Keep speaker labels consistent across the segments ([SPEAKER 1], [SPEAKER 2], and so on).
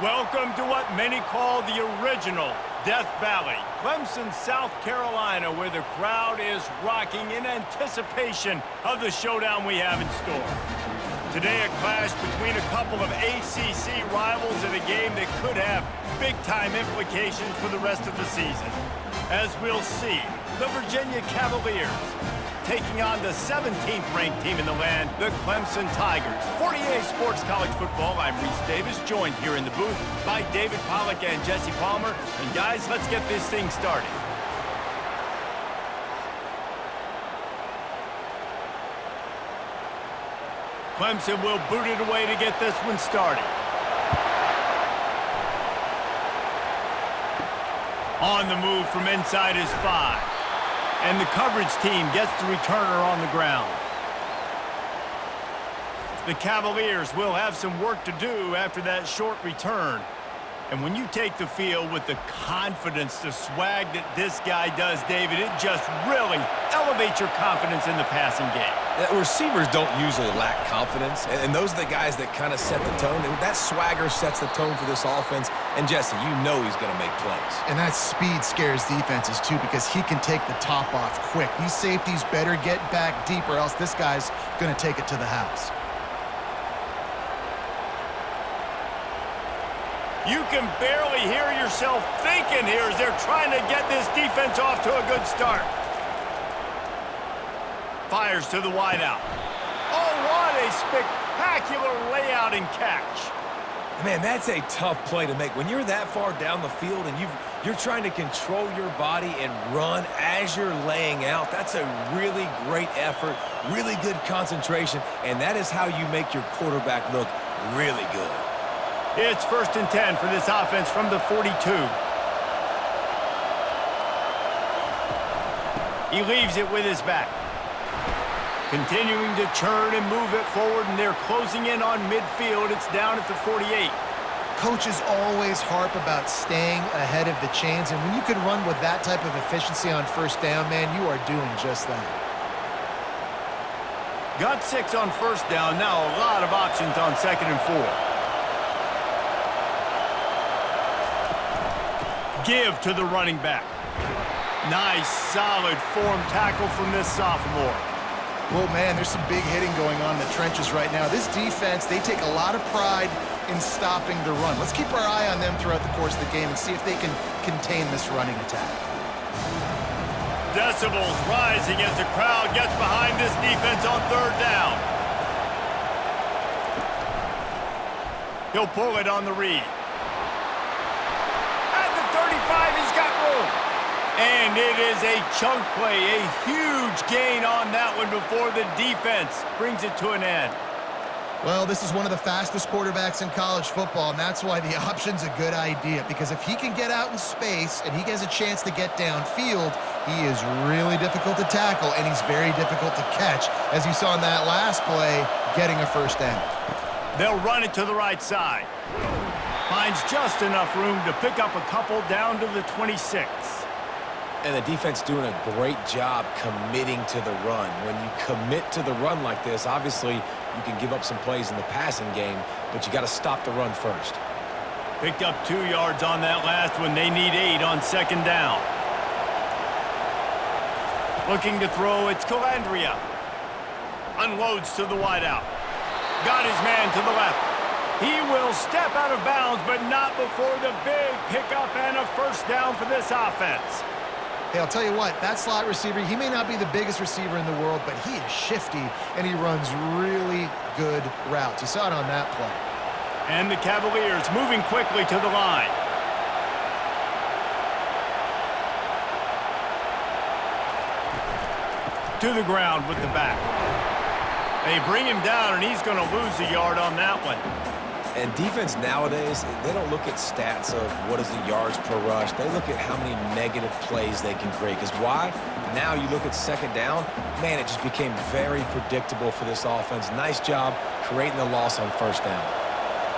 [SPEAKER 1] Welcome to what many call the original Death Valley, Clemson, South Carolina, where the crowd is rocking in anticipation of the showdown we have in store. Today, a clash between a couple of ACC rivals in a game that could have big-time implications for the rest of the season. As we'll see, the Virginia Cavaliers taking on the 17th-ranked team in the land, the Clemson Tigers. 48 Sports College Football, I'm Reese Davis, joined here in the booth by David Pollack and Jesse Palmer. And guys, let's get this thing started. Clemson will boot it away to get this one started. On the move from inside his 5. And the coverage team gets the returner on the ground. The Cavaliers will have some work to do after that short return. And when you take the field with the confidence, the swag that this guy does, David, it just really elevates your confidence in the passing game.
[SPEAKER 2] Receivers don't usually lack confidence, and those are the guys that kind of set the tone. And that swagger sets the tone for this offense. And, Jesse, you know he's going to make plays.
[SPEAKER 3] And that speed scares defenses, too, because he can take the top off quick. These safeties better get back deep, or else this guy's going to take it to the house.
[SPEAKER 1] You can barely hear yourself thinking here as they're trying to get this defense off to a good start. Fires to the wideout. Oh, what a spectacular layout and catch.
[SPEAKER 2] Man, that's a tough play to make. When you're that far down the field and you're trying to control your body and run as you're laying out, that's a really great effort, really good concentration, and that is how you make your quarterback look really good.
[SPEAKER 1] It's 1st and 10 for this offense from the 42. He leaves it with his back. Continuing to churn and move it forward, and they're closing in on midfield. It's down at the 48.
[SPEAKER 3] Coaches always harp about staying ahead of the chains, and when you can run with that type of efficiency on 1st down, man, you are doing just that.
[SPEAKER 1] Got 6 on 1st down. Now a lot of options on 2nd and 4. Give to the running back. Nice, solid form tackle from this sophomore.
[SPEAKER 3] Well, man, there's some big hitting going on in the trenches right now. This defense, they take a lot of pride in stopping the run. Let's keep our eye on them throughout the course of the game and see if they can contain this running attack.
[SPEAKER 1] Decibels rising as the crowd gets behind this defense on 3rd down. He'll pull it on the read. At the 35, he's got room. And it is a chunk play, a huge gain on that one before the defense brings it to an end.
[SPEAKER 3] Well, this is one of the fastest quarterbacks in college football, and that's why the option's a good idea, because if he can get out in space and he has a chance to get downfield, he is really difficult to tackle, and he's very difficult to catch, as you saw in that last play, getting a 1st down.
[SPEAKER 1] They'll run it to the right side. Finds just enough room to pick up a couple down to the 26.
[SPEAKER 2] And the defense doing a great job committing to the run. When you commit to the run like this, obviously you can give up some plays in the passing game, but you got to stop the run first.
[SPEAKER 1] Picked up 2 yards on that last one. They need 8 on 2nd down. Looking to throw, it's Calandria. Unloads to the wideout. Got his man to the left. He will step out of bounds, but not before the big pickup and a 1st down for this offense.
[SPEAKER 3] Hey, I'll tell you what, that slot receiver, he may not be the biggest receiver in the world, but he is shifty, and he runs really good routes. You saw it on that play.
[SPEAKER 1] And the Cavaliers moving quickly to the line. To the ground with the back. They bring him down, and he's going to lose a yard on that one.
[SPEAKER 2] And defense nowadays, they don't look at stats of what is the yards per rush. They look at how many negative plays they can create. Because why? Now you look at 2nd down, man, it just became very predictable for this offense. Nice job creating the loss on 1st down.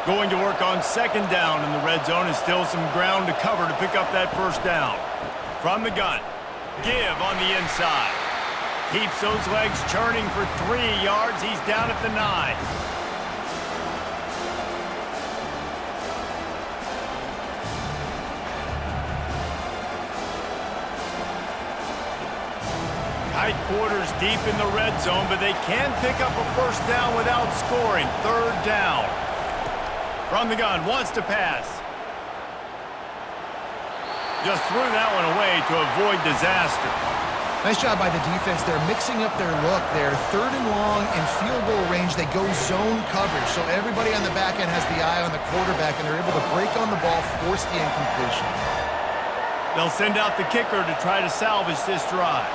[SPEAKER 1] Going to work on 2nd down in the red zone, and still some ground to cover to pick up that 1st down. From the gun, Give on the inside. Keeps those legs churning for 3 yards. He's down at the 9. tight quarters deep in the red zone, but they can pick up a first down without scoring. Third down. From the gun, wants to pass. Just threw that one away to avoid disaster.
[SPEAKER 3] Nice job by the defense. They're mixing up their look. They're third and long in field goal range. They go zone coverage, so everybody on the back end has the eye on the quarterback, and they're able to break on the ball, force the incompletion.
[SPEAKER 1] They'll send out the kicker to try to salvage this drive.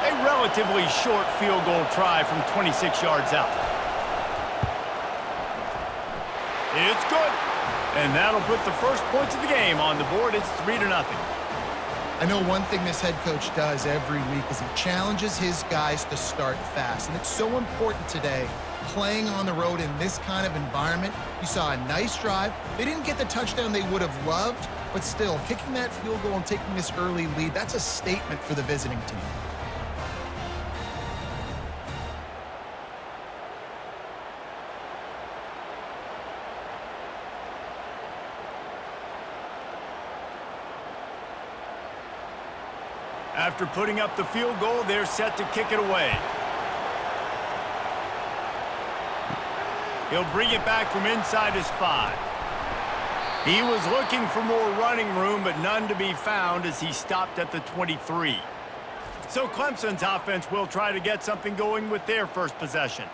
[SPEAKER 1] A relatively short field goal try from 26 yards out. It's good. And that'll put the first points of the game on the board. It's 3-0.
[SPEAKER 3] I know one thing this head coach does every week is he challenges his guys to start fast. And it's so important today, playing on the road in this kind of environment. You saw a nice drive. They didn't get the touchdown they would have loved, but still, kicking that field goal and taking this early lead, that's a statement for the visiting team.
[SPEAKER 1] After putting up the field goal, they're set to kick it away. He'll bring it back from inside his 5. He was looking for more running room, but none to be found as he stopped at the 23. So Clemson's offense will try to get something going with their first possession.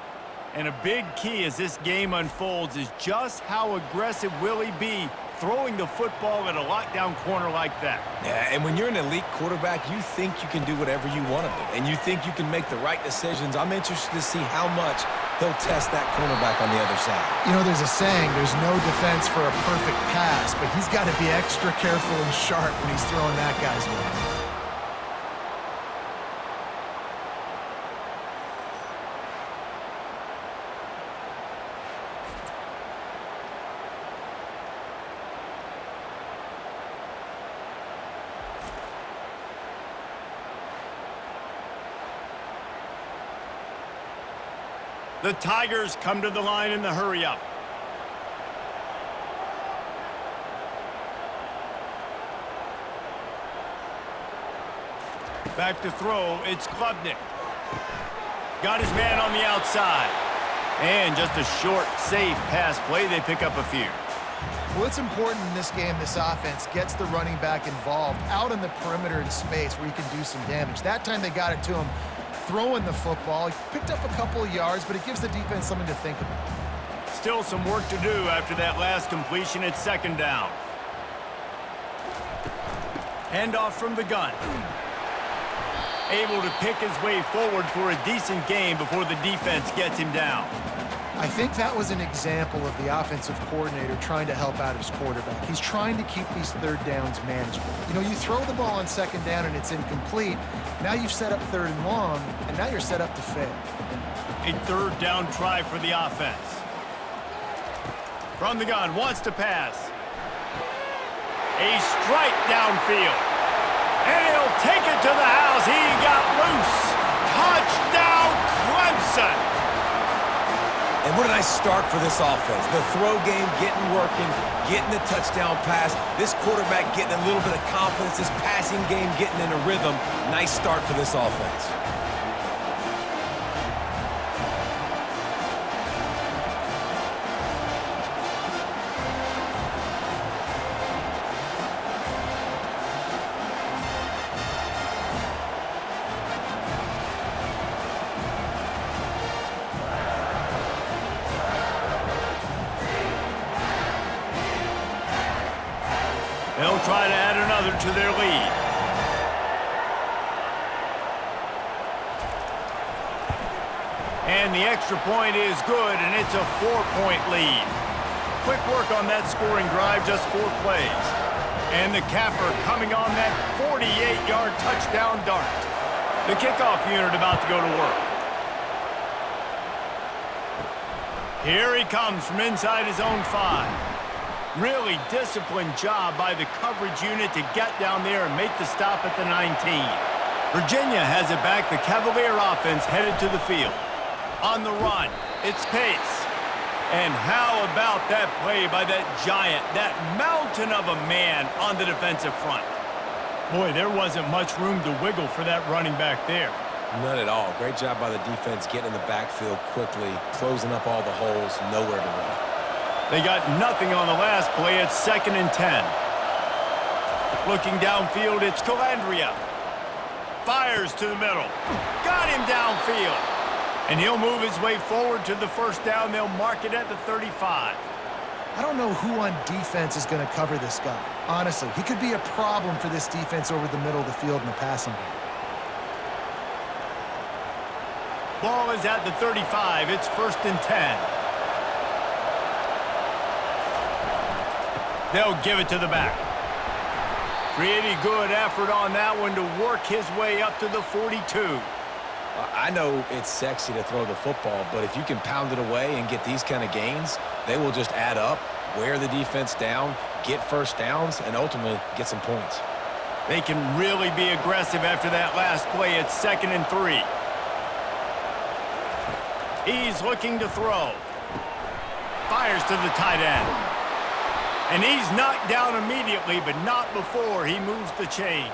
[SPEAKER 1] And a big key as this game unfolds is just how aggressive will he be throwing the football at a lockdown corner like that.
[SPEAKER 2] Yeah, and when you're an elite quarterback, you think you can do whatever you want to do, and you think you can make the right decisions. I'm interested to see how much he'll test that cornerback on the other side.
[SPEAKER 3] You know, there's a saying, there's no defense for a perfect pass, but he's got to be extra careful and sharp when he's throwing that guy's way.
[SPEAKER 1] The Tigers come to the line in the hurry-up. Back to throw, it's Klubnik. Got his man on the outside. And just a short, safe pass play, they pick up a few.
[SPEAKER 3] Well, it's important in this game, this offense gets the running back involved out in the perimeter in space where he can do some damage. That time they got it to him throwing the football. He picked up a couple of yards, but it gives the defense something to think about.
[SPEAKER 1] Still some work to do after that last completion. It's second down. Handoff from the gun. Able to pick his way forward for a decent gain before the defense gets him down.
[SPEAKER 3] I think that was an example of the offensive coordinator trying to help out his quarterback. He's trying to keep these third downs manageable. You know, you throw the ball on second down and it's incomplete. Now you've set up third and long, and now you're set up to fail.
[SPEAKER 1] A third down try for the offense. From the gun, wants to pass. A strike downfield. And he'll take it to the house. He got loose. Touchdown, Clemson.
[SPEAKER 2] And what a nice start for this offense. The throw game getting working, getting the touchdown pass. This quarterback getting a little bit of confidence. This passing game getting in a rhythm. Nice start for this offense.
[SPEAKER 1] They'll try to add another to their lead. And the extra point is good, and it's a 4-point lead. Quick work on that scoring drive, just 4 plays. And the capper coming on that 48-yard touchdown dart. The kickoff unit about to go to work. Here he comes from inside his own 5. Really disciplined job by the coverage unit to get down there and make the stop at the 19. Virginia has it back. The Cavalier offense headed to the field. On the run, it's Pace. And how about that play by that giant, that mountain of a man on the defensive front? Boy, there wasn't much room to wiggle for that running back there.
[SPEAKER 2] None at all. Great job by the defense getting in the backfield quickly, closing up all the holes, nowhere to run.
[SPEAKER 1] They got nothing on the last play. It's 2nd and 10. Looking downfield, it's Calandria. Fires to the middle. Got him downfield. And he'll move his way forward to the first down. They'll mark it at the 35.
[SPEAKER 3] I don't know who on defense is going to cover this guy. Honestly, he could be a problem for this defense over the middle of the field in the passing game.
[SPEAKER 1] Ball is at the 35. It's 1st and 10. They'll give it to the back. Pretty good effort on that one to work his way up to the 42.
[SPEAKER 2] I know it's sexy to throw the football, but if you can pound it away and get these kind of gains, they will just add up, wear the defense down, get first downs, and ultimately get some points.
[SPEAKER 1] They can really be aggressive after that last play. It's 2nd and 3. He's looking to throw. Fires to the tight end. And he's knocked down immediately, but not before he moves the chains.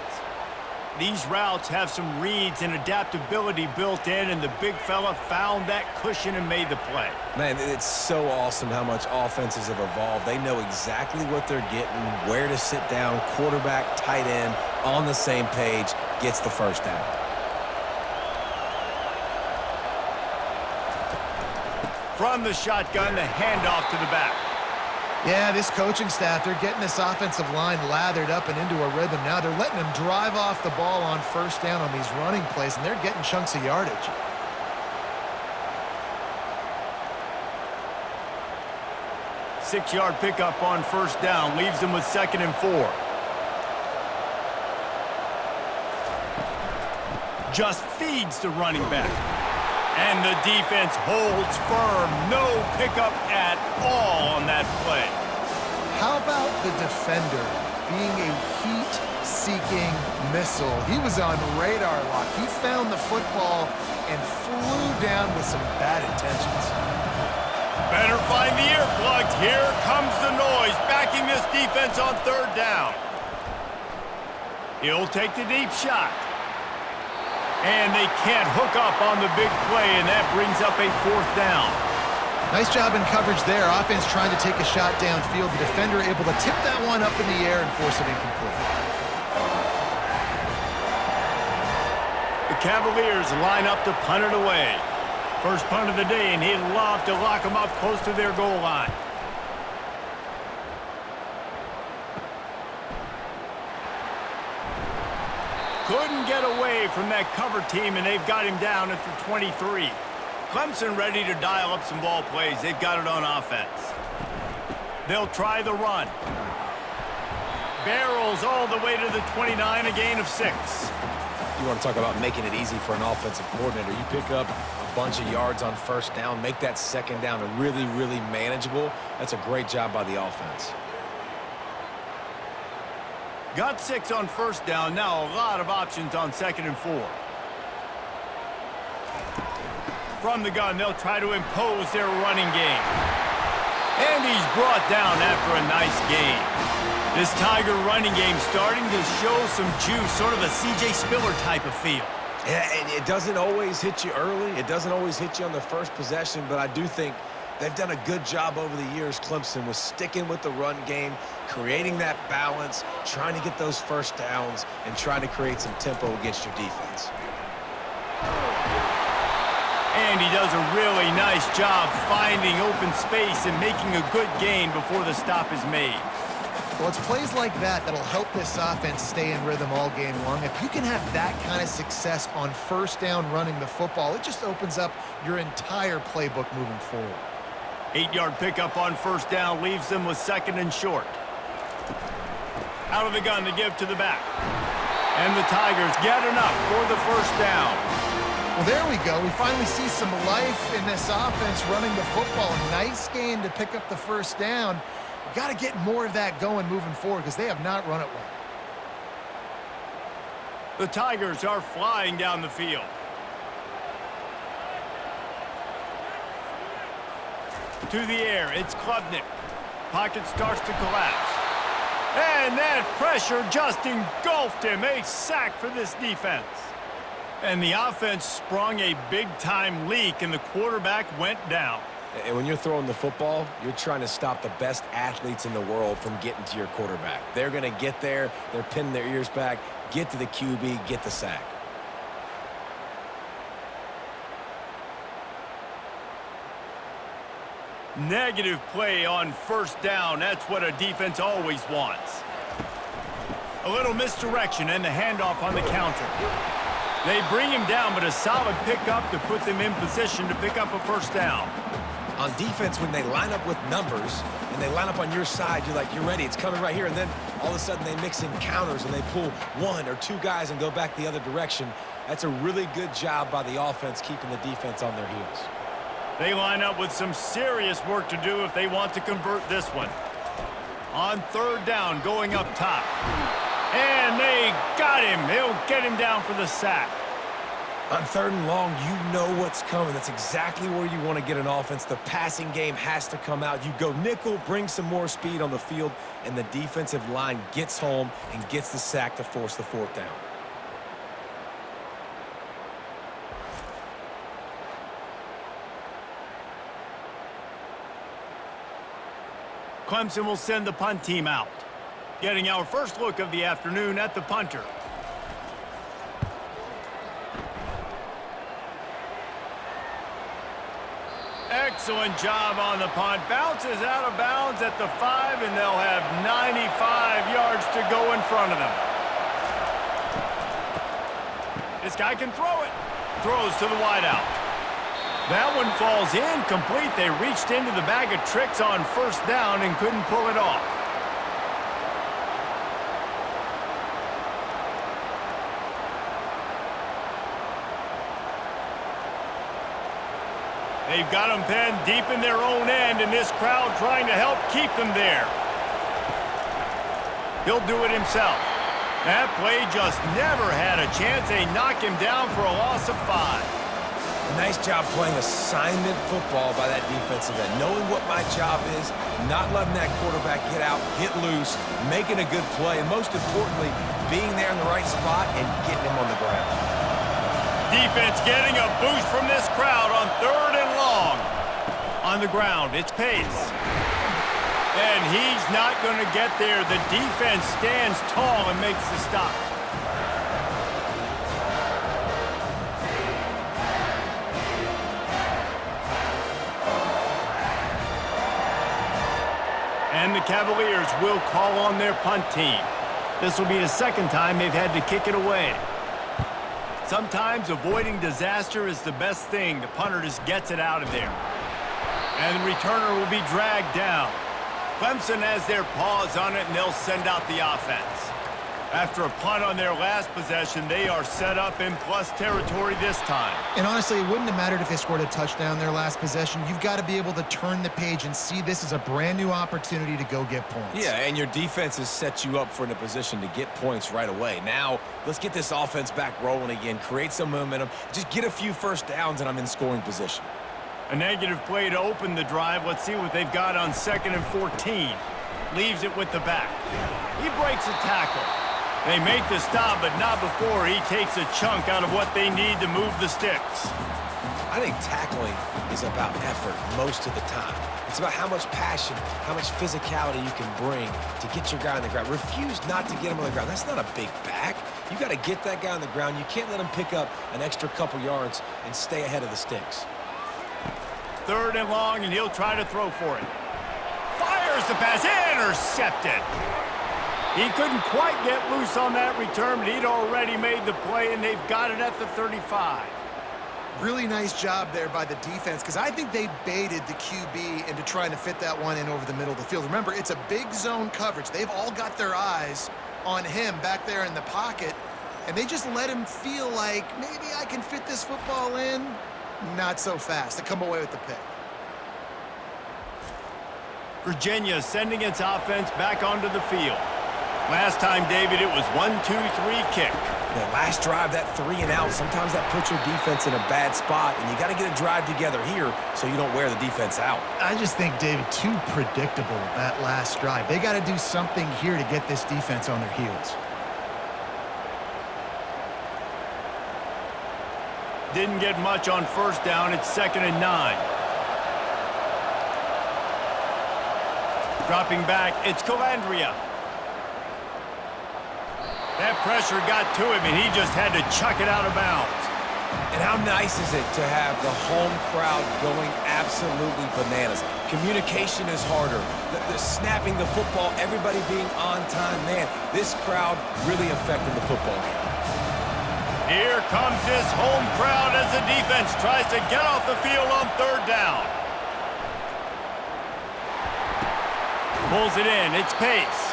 [SPEAKER 1] These routes have some reads and adaptability built in, and the big fella found that cushion and made the play.
[SPEAKER 2] Man, it's so awesome how much offenses have evolved. They know exactly what they're getting, where to sit down, quarterback, tight end, on the same page, gets the first down.
[SPEAKER 1] From the shotgun, the handoff to the back.
[SPEAKER 3] Yeah, this coaching staff, they're getting this offensive line lathered up and into a rhythm now. They're letting them drive off the ball on first down on these running plays, and they're getting chunks of yardage.
[SPEAKER 1] Six-yard pickup on first down leaves them with 2nd and 4. Just feeds the running back. And the defense holds firm. No pickup at all on that play.
[SPEAKER 3] How about the defender being a heat-seeking missile? He was on radar lock. He found the football and flew down with some bad intentions.
[SPEAKER 1] Better find the earplugs. Here comes the noise, backing this defense on 3rd down. He'll take the deep shot. And they can't hook up on the big play, and that brings up a 4th down.
[SPEAKER 3] Nice job in coverage there. Offense trying to take a shot downfield. The defender able to tip that one up in the air and force it incomplete.
[SPEAKER 1] The Cavaliers line up to punt it away. First punt of the day, and he'd love to lock them up close to their goal line. Couldn't get away from that cover team, and they've got him down at the 23. Clemson ready to dial up some ball plays. They've got it on offense. They'll try the run. Barrels all the way to the 29, a gain of 6.
[SPEAKER 2] You want to talk about making it easy for an offensive coordinator. You pick up a bunch of yards on first down, make that 2nd down really, really manageable. That's a great job by the offense.
[SPEAKER 1] Got 6 on first down. Now a lot of options on 2nd and 4. From the gun, they'll try to impose their running game. And he's brought down after a nice gain. This Tiger running game starting to show some juice, sort of a C.J. Spiller type of feel.
[SPEAKER 2] Yeah, and it doesn't always hit you early. It doesn't always hit you on the first possession, but I do think they've done a good job over the years, Clemson, with sticking with the run game, creating that balance, trying to get those first downs, and trying to create some tempo against your defense.
[SPEAKER 1] And he does a really nice job finding open space and making a good gain before the stop is made.
[SPEAKER 3] Well, it's plays like that that'll help this offense stay in rhythm all game long. If you can have that kind of success on first down running the football, it just opens up your entire playbook moving forward.
[SPEAKER 1] 8-yard pickup on first down leaves them with 2nd and short. Out of the gun to give to the back. And the Tigers get enough for the first down.
[SPEAKER 3] Well, there we go. We finally see some life in this offense running the football. Nice gain to pick up the first down. Got to get more of that going moving forward because they have not run it well.
[SPEAKER 1] The Tigers are flying down the field. To the air, it's Klubnik. Pocket starts to collapse. And that pressure just engulfed him. A sack for this defense. And the offense sprung a big-time leak, and the quarterback went down.
[SPEAKER 2] And when you're throwing the football, you're trying to stop the best athletes in the world from getting to your quarterback. They're going to get there. They're pinning their ears back, get to the QB, get the sack.
[SPEAKER 1] Negative play on first down. That's what a defense always wants. A little misdirection and the handoff on the counter. They bring him down, but a solid pickup to put them in position to pick up a first down.
[SPEAKER 2] On defense, when they line up with numbers and they line up on your side, you're ready. It's coming right here. And then all of a sudden they mix in counters and they pull one or two guys and go back the other direction. That's a really good job by the offense keeping the defense on their heels.
[SPEAKER 1] They line up with some serious work to do if they want to convert this one. On third down, going up top. And they got him. They'll get him down for the sack.
[SPEAKER 2] On third and long, you know what's coming. That's exactly where you want to get an offense. The passing game has to come out. You go nickel, bring some more speed on the field, and the defensive line gets home and gets the sack to force the fourth down.
[SPEAKER 1] Clemson will send the punt team out. Getting our first look of the afternoon at the punter. Excellent job on the punt. Bounces out of bounds at the 5, and they'll have 95 yards to go in front of them. This guy can throw it. Throws to the wideout. That one falls incomplete. They reached into the bag of tricks on first down and couldn't pull it off. They've got them pinned deep in their own end, and this crowd trying to help keep them there. He'll do it himself. That play just never had a chance. They knock him down for a loss of 5.
[SPEAKER 2] Nice job playing assignment football by that defensive end. Knowing what my job is, not letting that quarterback get out, get loose, making a good play, and most importantly, being there in the right spot and getting him on the ground.
[SPEAKER 1] Defense getting a boost from this crowd on third and long. On the ground, it's Pace. And he's not going to get there. The defense stands tall and makes the stop. And the Cavaliers will call on their punt team. This will be the second time they've had to kick it away. Sometimes avoiding disaster is the best thing. The punter just gets it out of there. And the returner will be dragged down. Clemson has their paws on it, and they'll send out the offense. After a punt on their last possession, they are set up in plus territory this time.
[SPEAKER 3] And honestly, it wouldn't have mattered if they scored a touchdown their last possession. You've got to be able to turn the page and see this as a brand new opportunity to go get points.
[SPEAKER 2] Yeah, and your defense has set you up for in a position to get points right away. Now, let's get this offense back rolling again, create some momentum, just get a few first downs, and I'm in scoring position.
[SPEAKER 1] A negative play to open the drive. Let's see what they've got on 2nd and 14. Leaves it with the back. He breaks a tackle. They make the stop, but not before he takes a chunk out of what they need to move the sticks.
[SPEAKER 2] I think tackling is about effort most of the time. It's about how much passion, how much physicality you can bring to get your guy on the ground. Refuse not to get him on the ground. That's not a big back. You got to get that guy on the ground. You can't let him pick up an extra couple yards and stay ahead of the sticks.
[SPEAKER 1] 3rd and long, and he'll try to throw for it. Fires the pass, intercepted. He couldn't quite get loose on that return, but he'd already made the play, and they've got it at the 35.
[SPEAKER 3] Really nice job there by the defense, because I think they baited the QB into trying to fit that one in over the middle of the field. Remember, it's a big zone coverage. They've all got their eyes on him back there in the pocket, and they just let him feel like, maybe I can fit this football in. Not so fast. They come away with the pick.
[SPEAKER 1] Virginia sending its offense back onto the field. Last time, David, it was 1-2-3 kick.
[SPEAKER 2] That last drive, that 3 and out, sometimes that puts your defense in a bad spot, and you got to get a drive together here so you don't wear the defense out.
[SPEAKER 3] I just think, David, too predictable, that last drive. They got to do something here to get this defense on their heels.
[SPEAKER 1] Didn't get much on first down. It's 2nd and 9. Dropping back, it's Calandria. That pressure got to him, and he just had to chuck it out of bounds.
[SPEAKER 2] And how nice is it to have the home crowd going absolutely bananas? Communication is harder. The snapping the football, everybody being on time. Man, this crowd really affected the football game.
[SPEAKER 1] Here comes this home crowd as the defense tries to get off the field on 3rd down. Pulls it in. It's Pace.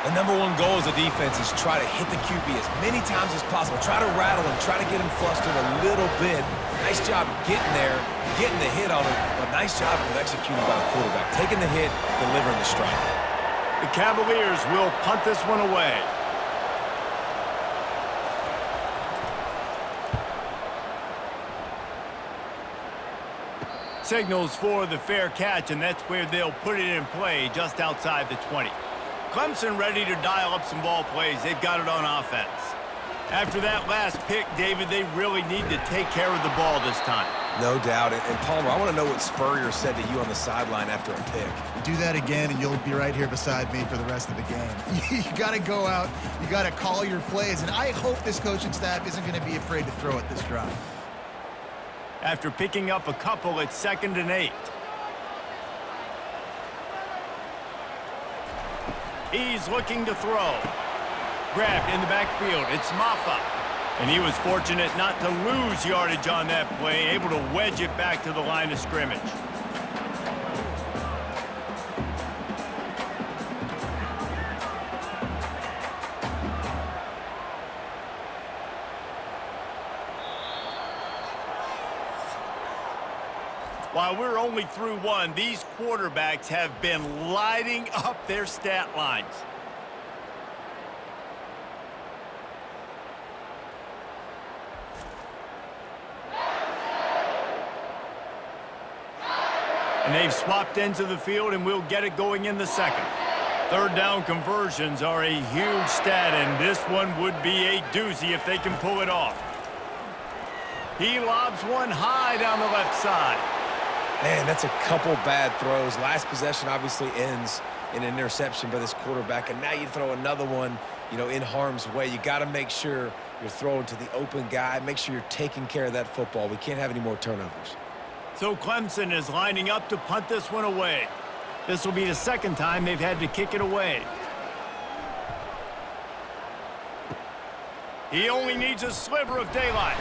[SPEAKER 2] The number one goal as a defense is try to hit the QB as many times as possible. Try to rattle him. Try to get him flustered a little bit. Nice job getting there, getting the hit on him. But nice job of executing by the quarterback. Taking the hit, delivering the strike.
[SPEAKER 1] The Cavaliers will punt this one away. Signals for the fair catch, and that's where they'll put it in play just outside the 20. Clemson ready to dial up some ball plays. They've got it on offense. After that last pick, David, they really need to take care of the ball this time.
[SPEAKER 2] No doubt. And Palmer, I want to know what Spurrier said to you on the sideline after a pick.
[SPEAKER 3] Do that again, and you'll be right here beside me for the rest of the game. You got to go out. You got to call your plays, and I hope this coaching staff isn't going to be afraid to throw it this drive.
[SPEAKER 1] After picking up a couple, it's 2nd and 8. He's looking to throw. Grabbed in the backfield. It's Maffa. And he was fortunate not to lose yardage on that play, able to wedge it back to the line of scrimmage. While we're only through one, these quarterbacks have been lighting up their stat lines. And they've swapped ends of the field, and we'll get it going in the 2nd. 3rd down conversions are a huge stat, and this one would be a doozy if they can pull it off. He lobs one high down the left side.
[SPEAKER 2] Man, that's a couple bad throws. Last possession obviously ends in an interception by this quarterback, and now you throw another one, in harm's way. You got to make sure you're throwing to the open guy. Make sure you're taking care of that football. We can't have any more turnovers.
[SPEAKER 1] So Clemson is lining up to punt this one away. This will be the 2nd time they've had to kick it away. He only needs a sliver of daylight.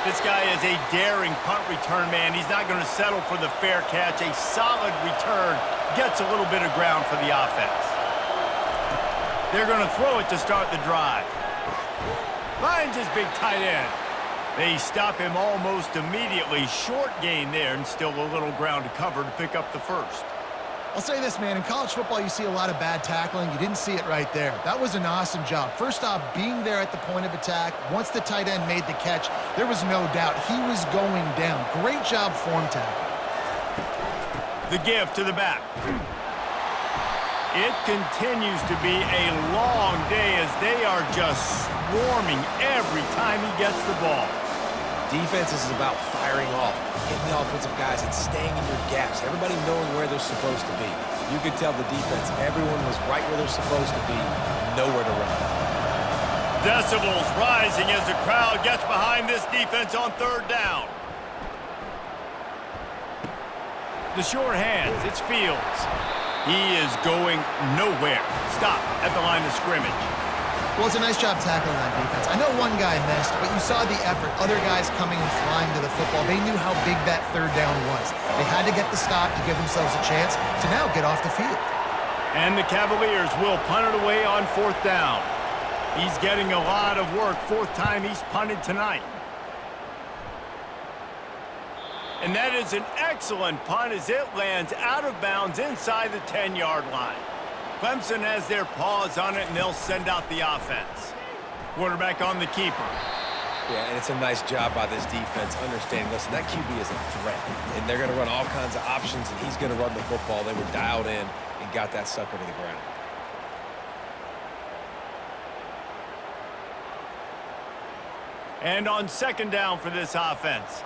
[SPEAKER 1] This guy is a daring punt return man. He's not going to settle for the fair catch. A solid return gets a little bit of ground for the offense. They're going to throw it to start the drive. Finds his big tight end. They stop him almost immediately. Short gain there, and still a little ground to cover to pick up the 1st.
[SPEAKER 3] I'll say this, man. In college football, you see a lot of bad tackling. You didn't see it right there. That was an awesome job. First off, being there at the point of attack. Once the tight end made the catch, there was no doubt he was going down. Great job form tackle.
[SPEAKER 1] The give to the back. It continues to be a long day as they are just swarming every time he gets the ball.
[SPEAKER 2] Defenses is about firing off, hitting the offensive guys, and staying in your gaps. Everybody knowing where they're supposed to be. You could tell the defense, everyone was right where they're supposed to be, nowhere to run.
[SPEAKER 1] Decibels rising as the crowd gets behind this defense on 3rd down. The short hands, it's Fields. He is going nowhere. Stop at the line of scrimmage.
[SPEAKER 3] Well, it's a nice job tackling that defense. I know one guy missed, but you saw the effort. Other guys coming and flying to the football. They knew how big that 3rd down was. They had to get the stop to give themselves a chance to now get off the field.
[SPEAKER 1] And the Cavaliers will punt it away on 4th down. He's getting a lot of work. 4th time he's punted tonight. And that is an excellent punt as it lands out of bounds inside the 10-yard line. Clemson has their paws on it, and they'll send out the offense. Quarterback on the keeper.
[SPEAKER 2] Yeah, and it's a nice job by this defense understanding, listen, that QB is a threat, and they're going to run all kinds of options, and he's going to run the football. They were dialed in and got that sucker to the ground.
[SPEAKER 1] And on second down for this offense.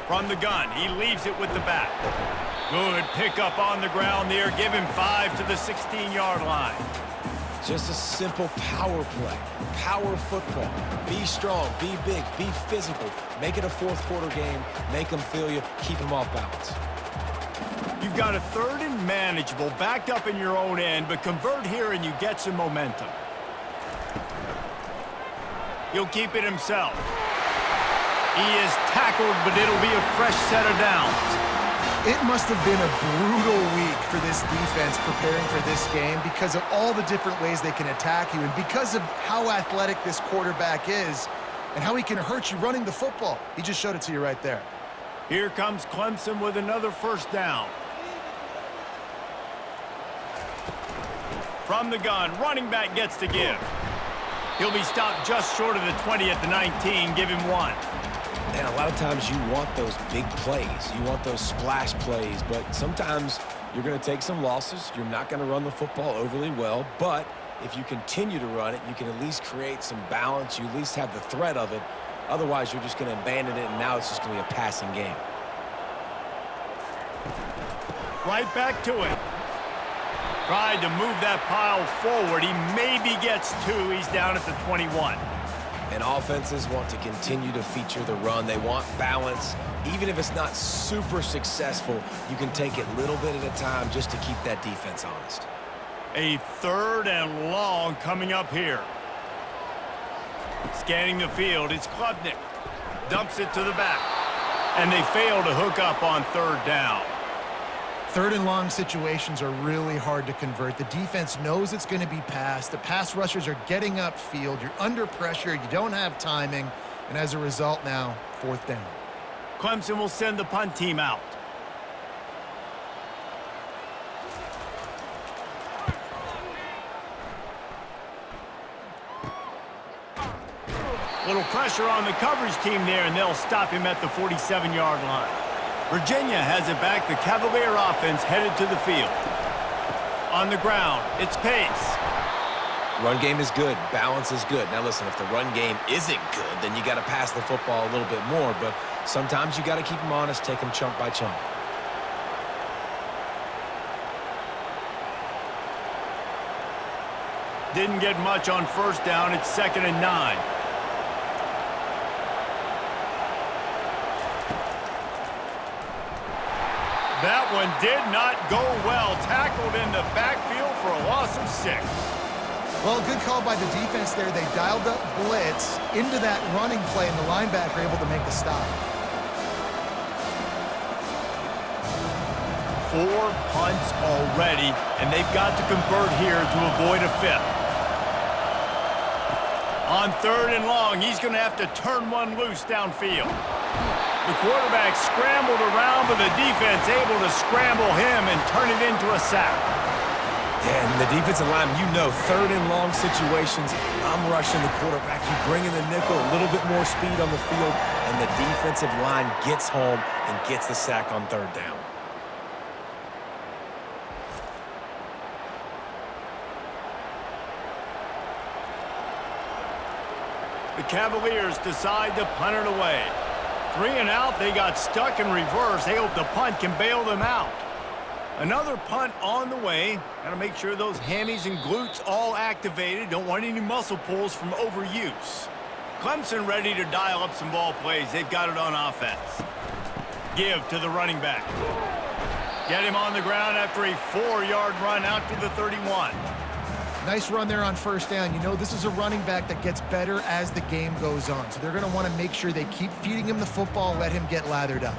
[SPEAKER 1] From the gun, he leaves it with the back. Good pickup on the ground there. Give him 5 to the 16-yard line.
[SPEAKER 2] Just a simple power play. Power football. Be strong, be big, be physical. Make it a fourth quarter game. Make them feel you. Keep them off balance.
[SPEAKER 1] You've got a third and manageable, backed up in your own end, but convert here and you get some momentum. He'll keep it himself. He is tackled, but it'll be a fresh set of downs.
[SPEAKER 3] It must have been a brutal week for this defense preparing for this game because of all the different ways they can attack you and because of how athletic this quarterback is and how he can hurt you running the football. He just showed it to you right there.
[SPEAKER 1] Here comes Clemson with another first down. From the gun, running back gets to give. He'll be stopped just short of the 20 at the 19. Give him 1.
[SPEAKER 2] And a lot of times you want those big plays. You want those splash plays. But sometimes you're going to take some losses. You're not going to run the football overly well. But if you continue to run it, you can at least create some balance. You at least have the threat of it. Otherwise, you're just going to abandon it, and now it's just going to be a passing game.
[SPEAKER 1] Right back to it. Tried to move that pile forward. He maybe gets 2. He's down at the 21.
[SPEAKER 2] And offenses want to continue to feature the run. They want balance. Even if it's not super successful, you can take it little bit at a time just to keep that defense honest.
[SPEAKER 1] A third and long coming up here. Scanning the field, it's Klubnik. Dumps it to the back. And they fail to hook up on third down.
[SPEAKER 3] Third and long situations are really hard to convert. The defense knows it's going to be passed. The pass rushers are getting upfield. You're under pressure. You don't have timing. And as a result now, fourth down.
[SPEAKER 1] Clemson will send the punt team out. Little pressure on the coverage team there, and they'll stop him at the 47-yard line. Virginia has it back. The Cavalier offense headed to the field. On the ground, it's Pace.
[SPEAKER 2] Run game is good. Balance is good. Now listen, if the run game isn't good, then you got to pass the football a little bit more. But sometimes you got to keep them honest, take them chunk by chunk.
[SPEAKER 1] Didn't get much on first down. It's 2nd and 9. That one did not go well. Tackled in the backfield for a loss of 6.
[SPEAKER 3] Well, good call by the defense there. They dialed up blitz into that running play, and the linebacker able to make the stop.
[SPEAKER 1] 4 punts already, and they've got to convert here to avoid a 5th. On third and long, he's going to have to turn one loose downfield. The quarterback scrambled around, but the defense able to scramble him and turn it into a sack.
[SPEAKER 2] Yeah, and the defensive line, you know, third and long situations, I'm rushing the quarterback. You bring in the nickel, a little bit more speed on the field, and the defensive line gets home and gets the sack on third down.
[SPEAKER 1] The Cavaliers decide to punt it away. 3 and out, they got stuck in reverse. They hope the punt can bail them out. Another punt on the way. Got to make sure those hammies and glutes all activated. Don't want any muscle pulls from overuse. Clemson ready to dial up some ball plays. They've got it on offense. Give to the running back. Get him on the ground after a 4-yard run out to the 31.
[SPEAKER 3] Nice run there on first down. You know, this is a running back that gets better as the game goes on. So they're going to want to make sure they keep feeding him the football, let him get lathered up.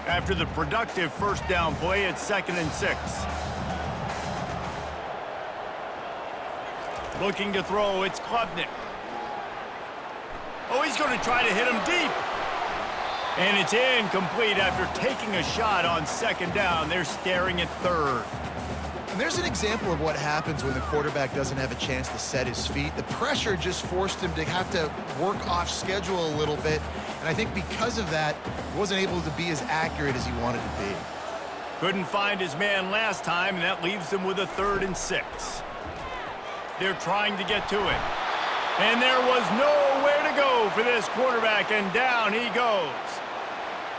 [SPEAKER 1] After the productive first down play, it's 2nd and 6. Looking to throw, it's Klubnik. Oh, he's going to try to hit him deep. And it's incomplete after taking a shot on 2nd down. They're staring at 3rd.
[SPEAKER 3] And there's an example of what happens when the quarterback doesn't have a chance to set his feet. The pressure just forced him to have to work off schedule a little bit. And I think because of that, he wasn't able to be as accurate as he wanted to be.
[SPEAKER 1] Couldn't find his man last time, and that leaves them with a 3rd and 6. They're trying to get to it. And there was nowhere to go for this quarterback, and down he goes.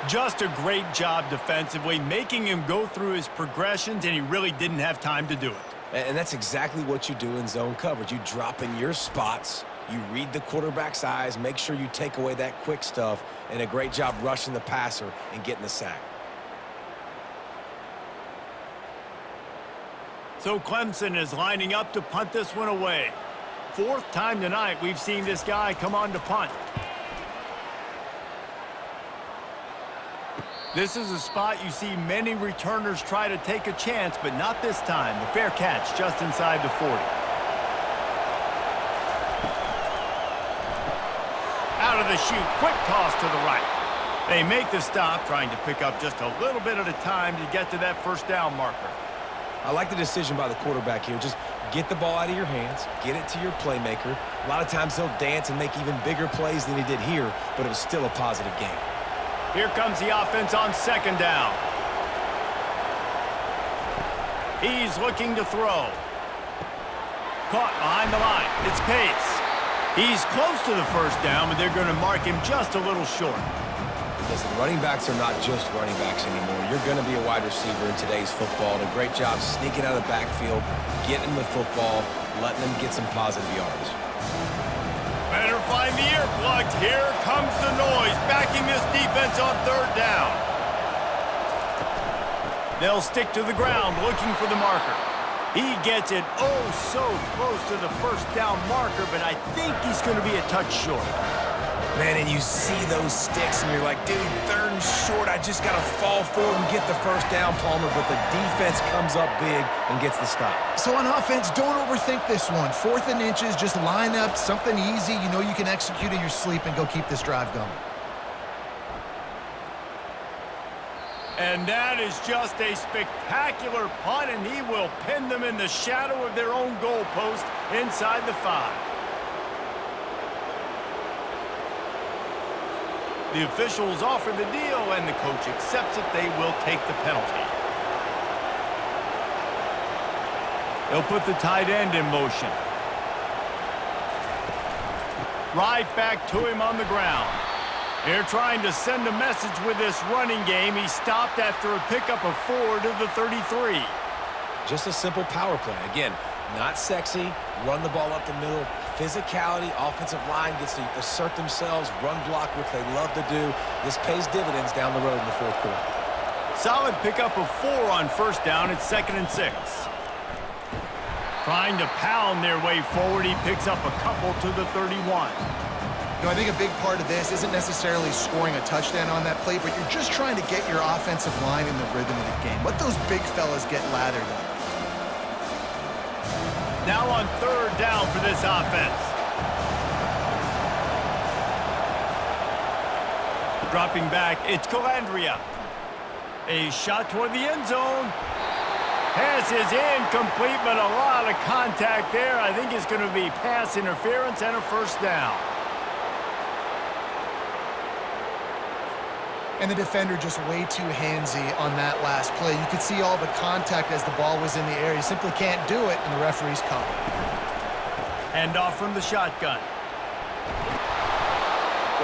[SPEAKER 1] Just a great job defensively, making him go through his progressions, and he really didn't have time to do it.
[SPEAKER 2] And that's exactly what you do in zone coverage. You drop in your spots, you read the quarterback's eyes, make sure you take away that quick stuff, and a great job rushing the passer and getting the sack.
[SPEAKER 1] So Clemson is lining up to punt this one away. 4th time tonight we've seen this guy come on to punt. This is a spot you see many returners try to take a chance, but not this time. The fair catch just inside the 40. Out of the chute, quick toss to the right. They make the stop, trying to pick up just a little bit at a time to get to that 1st down marker.
[SPEAKER 2] I like the decision by the quarterback here. Just get the ball out of your hands, get it to your playmaker. A lot of times he'll dance and make even bigger plays than he did here, but it was still a positive game.
[SPEAKER 1] Here comes the offense on 2nd down. He's looking to throw. Caught behind the line. It's Pace. He's close to the 1st down, but they're going to mark him just a little short.
[SPEAKER 2] Listen, running backs are not just running backs anymore. You're going to be a wide receiver in today's football. And a great job sneaking out of the backfield, getting the football, letting them get some positive yards.
[SPEAKER 1] Better find the earplugs. Here comes the noise, backing this defense on 3rd down. They'll stick to the ground, looking for the marker. He gets it oh so close to the 1st down marker, but I think he's going to be a touch short.
[SPEAKER 2] Man, and you see those sticks, and you're like, dude, 3rd and short. I just got to fall forward and get the 1st down, Palmer, but the defense comes up big and gets the stop.
[SPEAKER 3] So on offense, don't overthink this one. 4th and inches, just line up something easy you know you can execute in your sleep and go keep this drive going.
[SPEAKER 1] And that is just a spectacular punt, and he will pin them in the shadow of their own goalpost inside the 5. The officials offer the deal, and the coach accepts it. They will take the penalty. They'll put the tight end in motion. Right back to him on the ground. They're trying to send a message with this running game. He stopped after a pickup of 4 to the 33.
[SPEAKER 2] Just a simple power play. Again, not sexy, run the ball up the middle. Physicality, offensive line gets to assert themselves, run block, which they love to do. This pays dividends down the road in the 4th quarter.
[SPEAKER 1] Solid pickup of 4 on 1st down. It's 2nd and 6. Trying to pound their way forward. He picks up a couple to the 31.
[SPEAKER 3] You know, I think a big part of this isn't necessarily scoring a touchdown on that play, but you're just trying to get your offensive line in the rhythm of the game. Let those big fellas get lathered up.
[SPEAKER 1] Now on 3rd down for this offense. Dropping back, it's Calandria. A shot toward the end zone. Pass is incomplete, but a lot of contact there. I think it's going to be pass interference and a 1st down.
[SPEAKER 3] And the defender just way too handsy on that last play. You could see all the contact as the ball was in the air. You simply can't do it, and the referee's calling.
[SPEAKER 1] Hand off from the shotgun.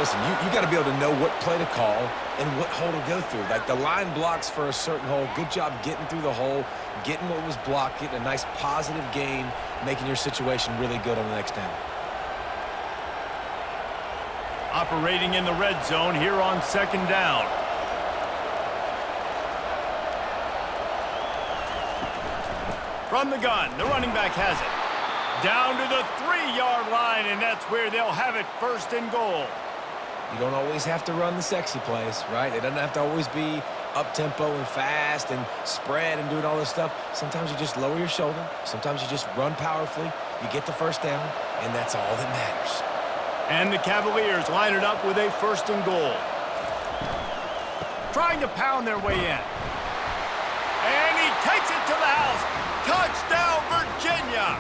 [SPEAKER 2] Listen, you got to be able to know what play to call and what hole to go through. Like the line blocks for a certain hole. Good job getting through the hole, getting what was blocked, getting a nice positive gain, making your situation really good on the next down.
[SPEAKER 1] Operating in the red zone here on 2nd down. From the gun, the running back has it. Down to the 3-yard line, and that's where they'll have it 1st and goal.
[SPEAKER 2] You don't always have to run the sexy plays, right? It doesn't have to always be up-tempo and fast and spread and doing all this stuff. Sometimes you just lower your shoulder. Sometimes you just run powerfully. You get the 1st down, and that's all that matters.
[SPEAKER 1] And the Cavaliers line it up with a 1st and goal. Trying to pound their way in. And he takes it to the house. Touchdown, Virginia!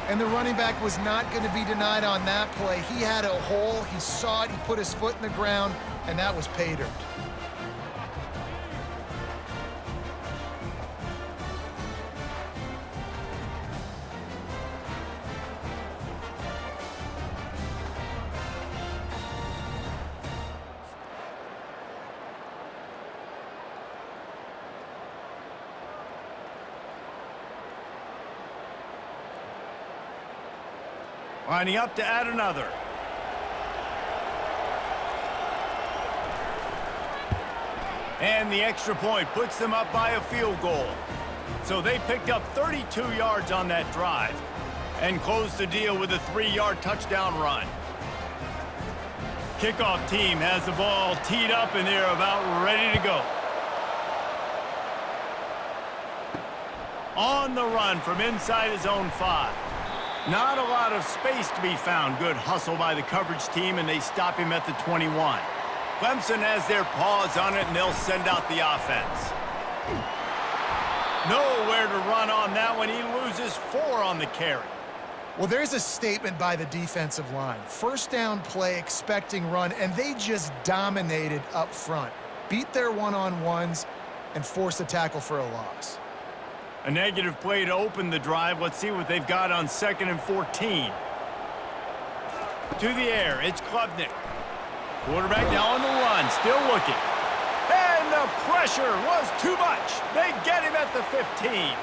[SPEAKER 3] And the running back was not going to be denied on that play. He had a hole. He saw it. He put his foot in the ground, and that was pay dirt.
[SPEAKER 1] Lining up to add another. And the extra point puts them up by a field goal. So they picked up 32 yards on that drive and closed the deal with a 3-yard touchdown run. Kickoff team has the ball teed up and they're about ready to go. On the run from inside his own 5. Not a lot of space to be found. Good hustle by the coverage team, and they stop him at the 21. Clemson has their paws on it, and they'll send out the offense. Nowhere to run on that one. He loses 4 on the carry.
[SPEAKER 3] Well, there's a statement by the defensive line. First down play, expecting run, and they just dominated up front. Beat their one-on-ones and forced a tackle for a loss.
[SPEAKER 1] A negative play to open the drive. Let's see what they've got on 2nd and 14. To the air, it's Klubnik. Quarterback now on the run, still looking. And the pressure was too much. They get him at the 15.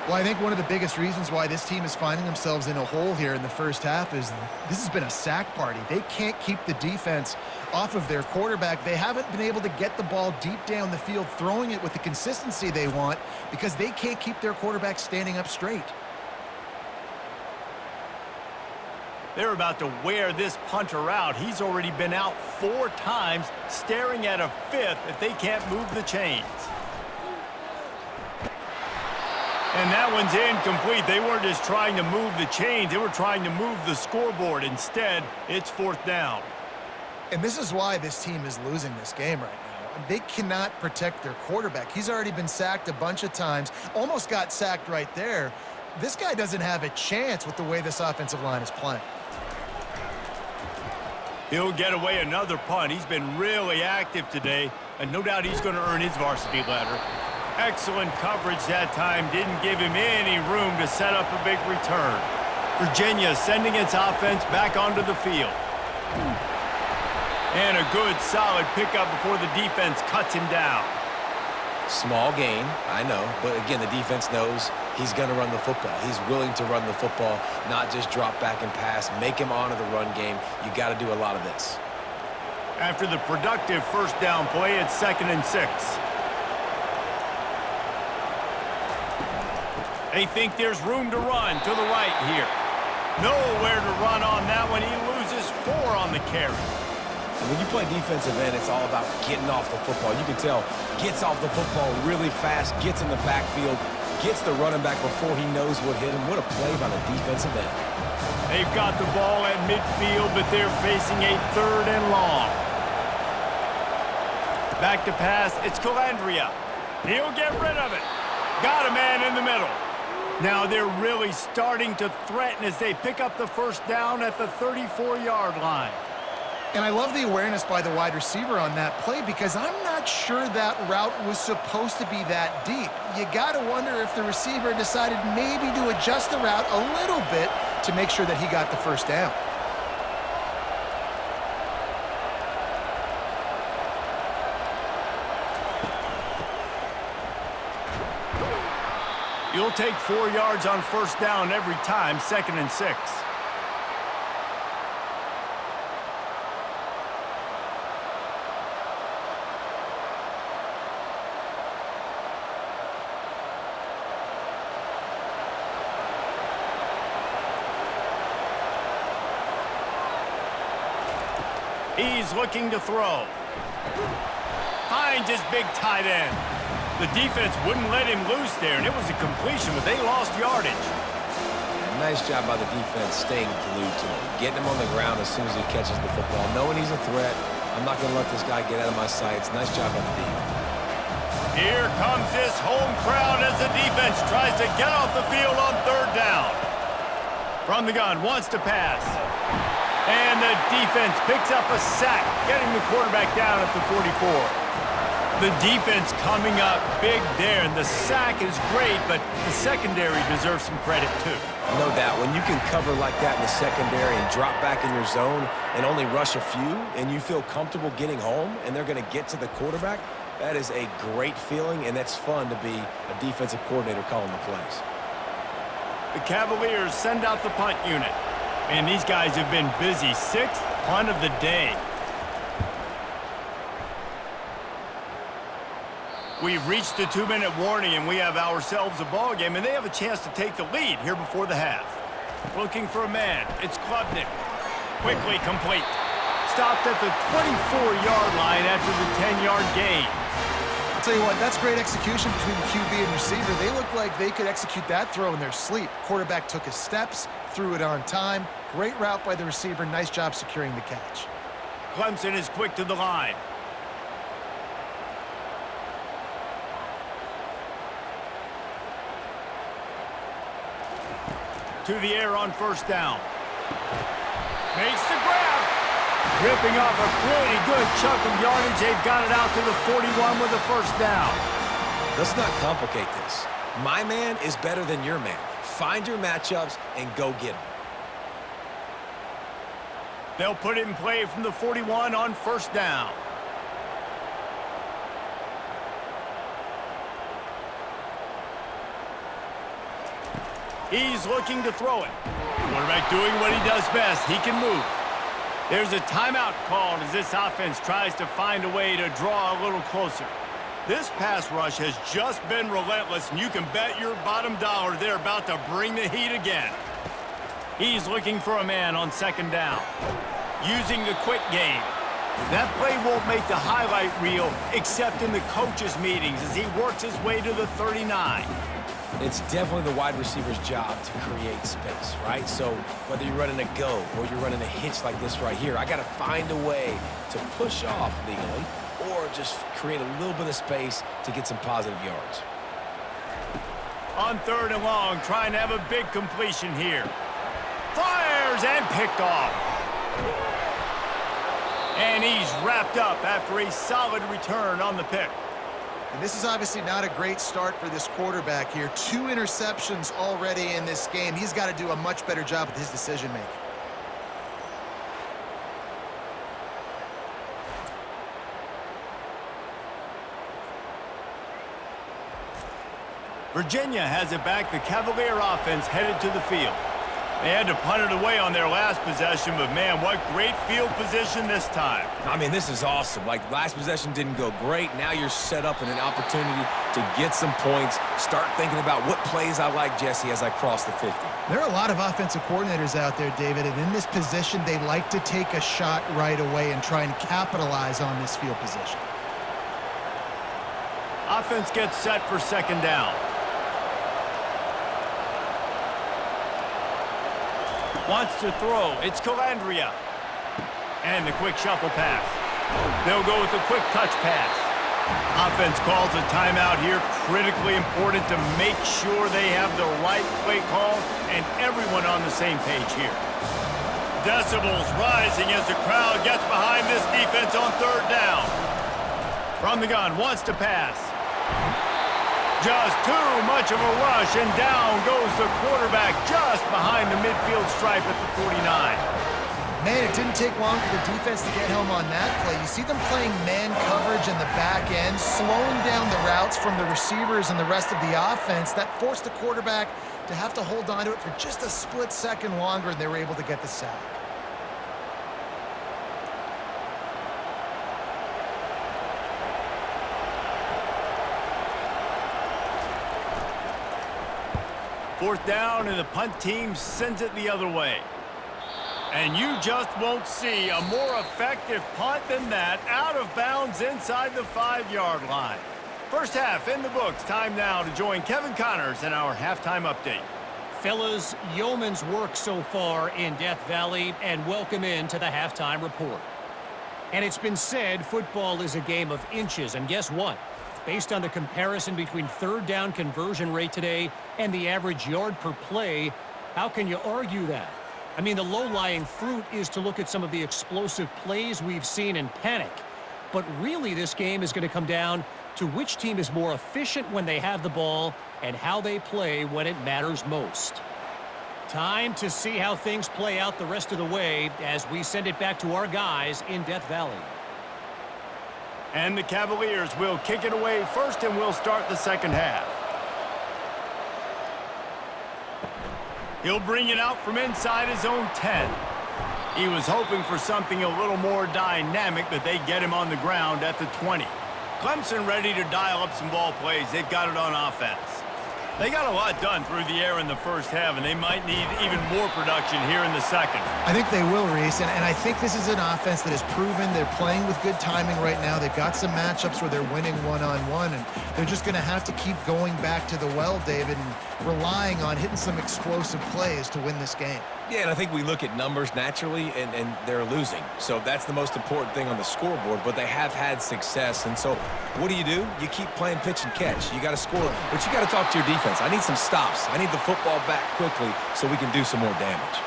[SPEAKER 3] Well, I think one of the biggest reasons why this team is finding themselves in a hole here in the first half is this has been a sack party. They can't keep the defense off of their quarterback. They haven't been able to get the ball deep down the field, throwing it with the consistency they want because they can't keep their quarterback standing up straight.
[SPEAKER 1] They're about to wear this punter out. He's already been out 4 times, staring at a 5th if they can't move the chains. And that one's incomplete. They weren't just trying to move the chains. They were trying to move the scoreboard. Instead, it's 4th down.
[SPEAKER 3] And this is why this team is losing this game right now. They cannot protect their quarterback. He's already been sacked a bunch of times. Almost got sacked right there. This guy doesn't have a chance with the way this offensive line is playing.
[SPEAKER 1] He'll get away another punt. He's been really active today, and no doubt he's going to earn his varsity letter. Excellent coverage that time. Didn't give him any room to set up a big return. Virginia sending its offense back onto the field. And a good, solid pickup before the defense cuts him down.
[SPEAKER 2] Small gain, I know, but again, the defense knows he's going to run the football. He's willing to run the football, not just drop back and pass, make him honor the run game. You got to do a lot of this.
[SPEAKER 1] After the productive first down play, it's 2nd and 6. They think there's room to run to the right here. Nowhere to run on that one. He loses 4 on the carry.
[SPEAKER 2] And when you play defensive end, it's all about getting off the football. You can tell, gets off the football really fast, gets in the backfield, gets the running back before he knows what hit him. What a play by the defensive end.
[SPEAKER 1] They've got the ball at midfield, but they're facing a 3rd and long. Back to pass, it's Calandria. He'll get rid of it. Got a man in the middle. Now they're really starting to threaten as they pick up the first down at the 34-yard line.
[SPEAKER 3] And I love the awareness by the wide receiver on that play because I'm not sure that route was supposed to be that deep. You got to wonder if the receiver decided maybe to adjust the route a little bit to make sure that he got the first down.
[SPEAKER 1] You'll take 4 yards on first down every time, 2nd and 6. He's looking to throw. Finds his big tight end. The defense wouldn't let him loose there, and it was a completion, but they lost yardage.
[SPEAKER 2] Yeah, nice job by the defense staying glued to him, getting him on the ground as soon as he catches the football, knowing he's a threat. I'm not going to let this guy get out of my sights. Nice job by the defense.
[SPEAKER 1] Here comes this home crowd as the defense tries to get off the field on 3rd down. From the gun, wants to pass. And the defense picks up a sack, getting the quarterback down at the 44. The defense coming up big there, and the sack is great, but the secondary deserves some credit too.
[SPEAKER 2] No doubt. When you can cover like that in the secondary and drop back in your zone and only rush a few, and you feel comfortable getting home, and they're going to get to the quarterback, that is a great feeling, and that's fun to be a defensive coordinator calling the plays.
[SPEAKER 1] The Cavaliers send out the punt unit. And these guys have been busy. 6th punt of the day. We've reached the 2-minute warning, and we have ourselves a ball game, and they have a chance to take the lead here before the half. Looking for a man. It's Klubnik. Quickly complete. Stopped at the 24-yard line after the 10-yard gain.
[SPEAKER 3] I'll tell you what, that's great execution between the QB and receiver. They look like they could execute that throw in their sleep. Quarterback took his steps, threw it on time. Great route by the receiver. Nice job securing the catch.
[SPEAKER 1] Clemson is quick to the line. To the air on 1st down. Makes the grab. Ripping off a pretty good chunk of yardage. They've got it out to the 41 with a 1st down.
[SPEAKER 2] Let's not complicate this. My man is better than your man. Find your matchups and go get them.
[SPEAKER 1] They'll put it in play from the 41 on 1st down. He's looking to throw it. Quarterback doing what he does best. He can move. There's a timeout called as this offense tries to find a way to draw a little closer. This pass rush has just been relentless, and you can bet your bottom dollar they're about to bring the heat again. He's looking for a man on 2nd down. Using the quick game. That play won't make the highlight reel except in the coaches' meetings as he works his way to the 39.
[SPEAKER 2] It's definitely the wide receiver's job to create space, right? So whether you're running a go or you're running a hitch like this right here, I got to find a way to push off legally or just create a little bit of space to get some positive yards.
[SPEAKER 1] On 3rd and long, trying to have a big completion here. Fires and picked off. And he's wrapped up after a solid return on the pick.
[SPEAKER 3] And this is obviously not a great start for this quarterback here. 2 interceptions already in this game. He's got to do a much better job with his decision-making.
[SPEAKER 1] Virginia has it back. The Cavalier offense headed to the field. They had to punt it away on their last possession, but man, what great field position this time.
[SPEAKER 2] I mean, this is awesome. Like, last possession didn't go great. Now you're set up in an opportunity to get some points. Start thinking about what plays I like, Jesse, as I cross the 50.
[SPEAKER 3] There are a lot of offensive coordinators out there, David, and in this position, they like to take a shot right away and try and capitalize on this field position.
[SPEAKER 1] Offense gets set for 2nd down. Wants to throw. It's Calandria. And the quick shuffle pass. They'll go with a quick touch pass. Offense calls a timeout here. Critically important to make sure they have the right play call and everyone on the same page here. Decibels rising as the crowd gets behind this defense on 3rd down. From the gun, wants to pass. Just too much of a rush, and down goes the quarterback just behind the midfield stripe at the 49.
[SPEAKER 3] Man, it didn't take long for the defense to get home on that play. You see them playing man coverage in the back end, slowing down the routes from the receivers and the rest of the offense. That forced the quarterback to have to hold on to it for just a split second longer, and they were able to get the sack.
[SPEAKER 1] Fourth down, and the punt team sends it the other way. And you just won't see a more effective punt than that, out of bounds inside the 5-yard line. First half in the books. Time now to join Kevin Connors in our halftime update.
[SPEAKER 4] Fellas, yeoman's work so far in Death Valley, and welcome into the halftime report. And it's been said football is a game of inches, and guess what? Based on the comparison between 3rd down conversion rate today and the average yard per play, how can you argue that? I mean, the low-lying fruit is to look at some of the explosive plays we've seen and panic. But really, this game is going to come down to which team is more efficient when they have the ball and how they play when it matters most. Time to see how things play out the rest of the way as we send it back to our guys in Death Valley.
[SPEAKER 1] And the Cavaliers will kick it away first, and we'll start the second half. He'll bring it out from inside his own 10. He was hoping for something a little more dynamic, but they get him on the ground at the 20. Clemson ready to dial up some ball plays. They've got it on offense. They got a lot done through the air in the first half, and they might need even more production here in the second.
[SPEAKER 3] I think they will, Reese, and I think this is an offense that has proven they're playing with good timing right now. They've got some matchups where they're winning one-on-one, and they're just going to have to keep going back to the well, David, and relying on hitting some explosive plays to win this game.
[SPEAKER 2] Yeah, and I think we look at numbers naturally, and they're losing. So that's the most important thing on the scoreboard, but they have had success. And so what do? You keep playing pitch and catch. You got to score, but you got to talk to your defense. I need some stops. I need the football back quickly so we can do some more damage.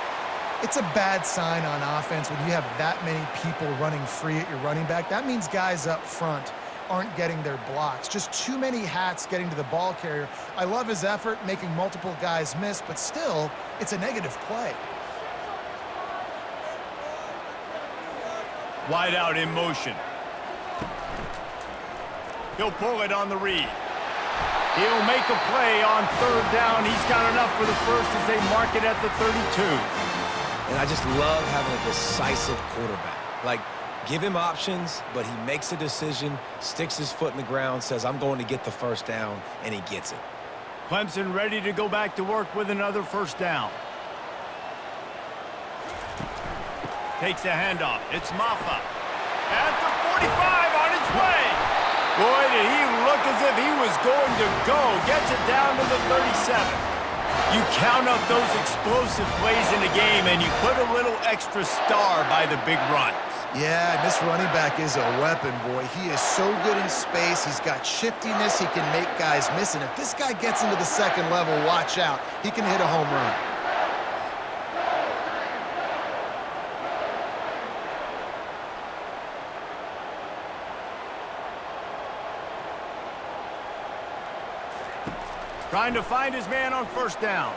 [SPEAKER 3] It's a bad sign on offense when you have that many people running free at your running back. That means guys up front aren't getting their blocks. Just too many hats getting to the ball carrier. I love his effort, making multiple guys miss, but still, it's a negative play.
[SPEAKER 1] Wide out in motion. He'll pull it on the read. He'll make a play on third down. He's got enough for the first as they mark it at the 32.
[SPEAKER 2] And I just love having a decisive quarterback. Like, give him options, but he makes a decision, sticks his foot in the ground, says, I'm going to get the first down, and he gets it.
[SPEAKER 1] Clemson ready to go back to work with another first down. Takes the handoff. It's Maffa. At the 45 on its way. Boy, did he look as if he was going to go. Gets it down to the 37. You count up those explosive plays in the game, and you put a little extra star by the big runs.
[SPEAKER 3] Yeah, this running back is a weapon, boy. He is so good in space. He's got shiftiness. He can make guys miss. And if this guy gets into the second level, watch out. He can hit a home run.
[SPEAKER 1] Trying to find his man on first down.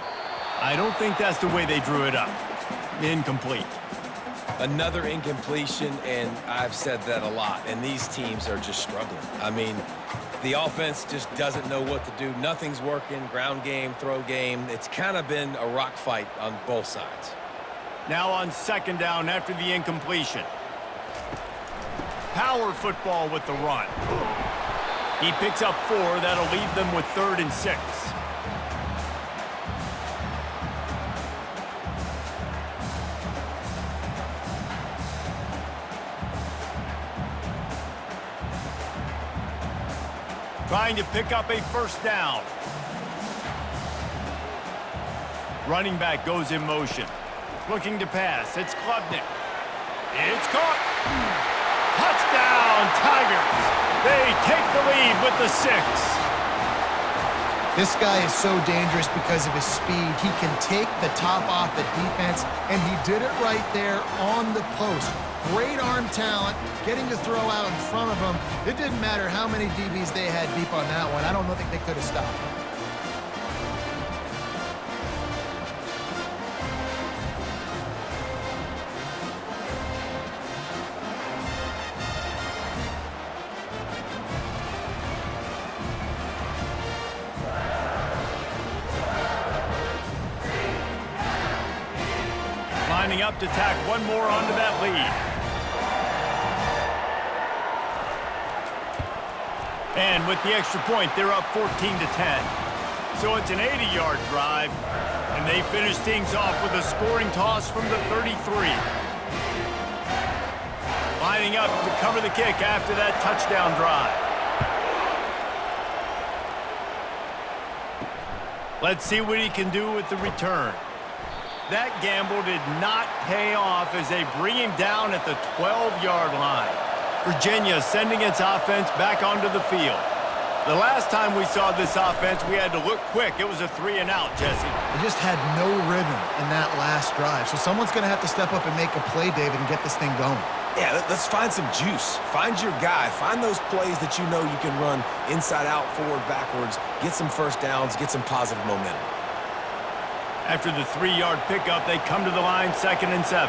[SPEAKER 1] I don't think that's the way they drew it up. Incomplete.
[SPEAKER 2] Another incompletion, and I've said that a lot, and these teams are just struggling. I mean, the offense just doesn't know what to do. Nothing's working, ground game, throw game. It's kind of been a rock fight on both sides.
[SPEAKER 1] Now on second down after the incompletion. Power football with the run. He picks up 4. That'll leave them with 3rd and 6. Trying to pick up a first down. Running back goes in motion. Looking to pass. It's Klubnik. It's caught. Touchdown, Tigers. They take the lead with the 6.
[SPEAKER 3] This guy is so dangerous because of his speed. He can take the top off the defense, and he did it right there on the post. Great arm talent, getting to throw out in front of him. It didn't matter how many DBs they had deep on that one. I don't think they could have stopped him.
[SPEAKER 1] Lining up to tack one more onto that lead. And with the extra point, they're up 14-10. So it's an 80-yard drive, and they finish things off with a scoring toss from the 33. Lining up to cover the kick after that touchdown drive. Let's see what he can do with the return. That gamble did not pay off as they bring him down at the 12-yard line. Virginia sending its offense back onto the field. The last time we saw this offense, we had to look quick. It was a 3-and-out, Jesse.
[SPEAKER 3] They just had no rhythm in that last drive. So someone's going to have to step up and make a play, David, and get this thing going.
[SPEAKER 2] Yeah, let's find some juice. Find your guy. Find those plays that you know you can run inside out, forward, backwards. Get some first downs. Get some positive momentum.
[SPEAKER 1] After the 3-yard pickup, they come to the line 2nd and 7.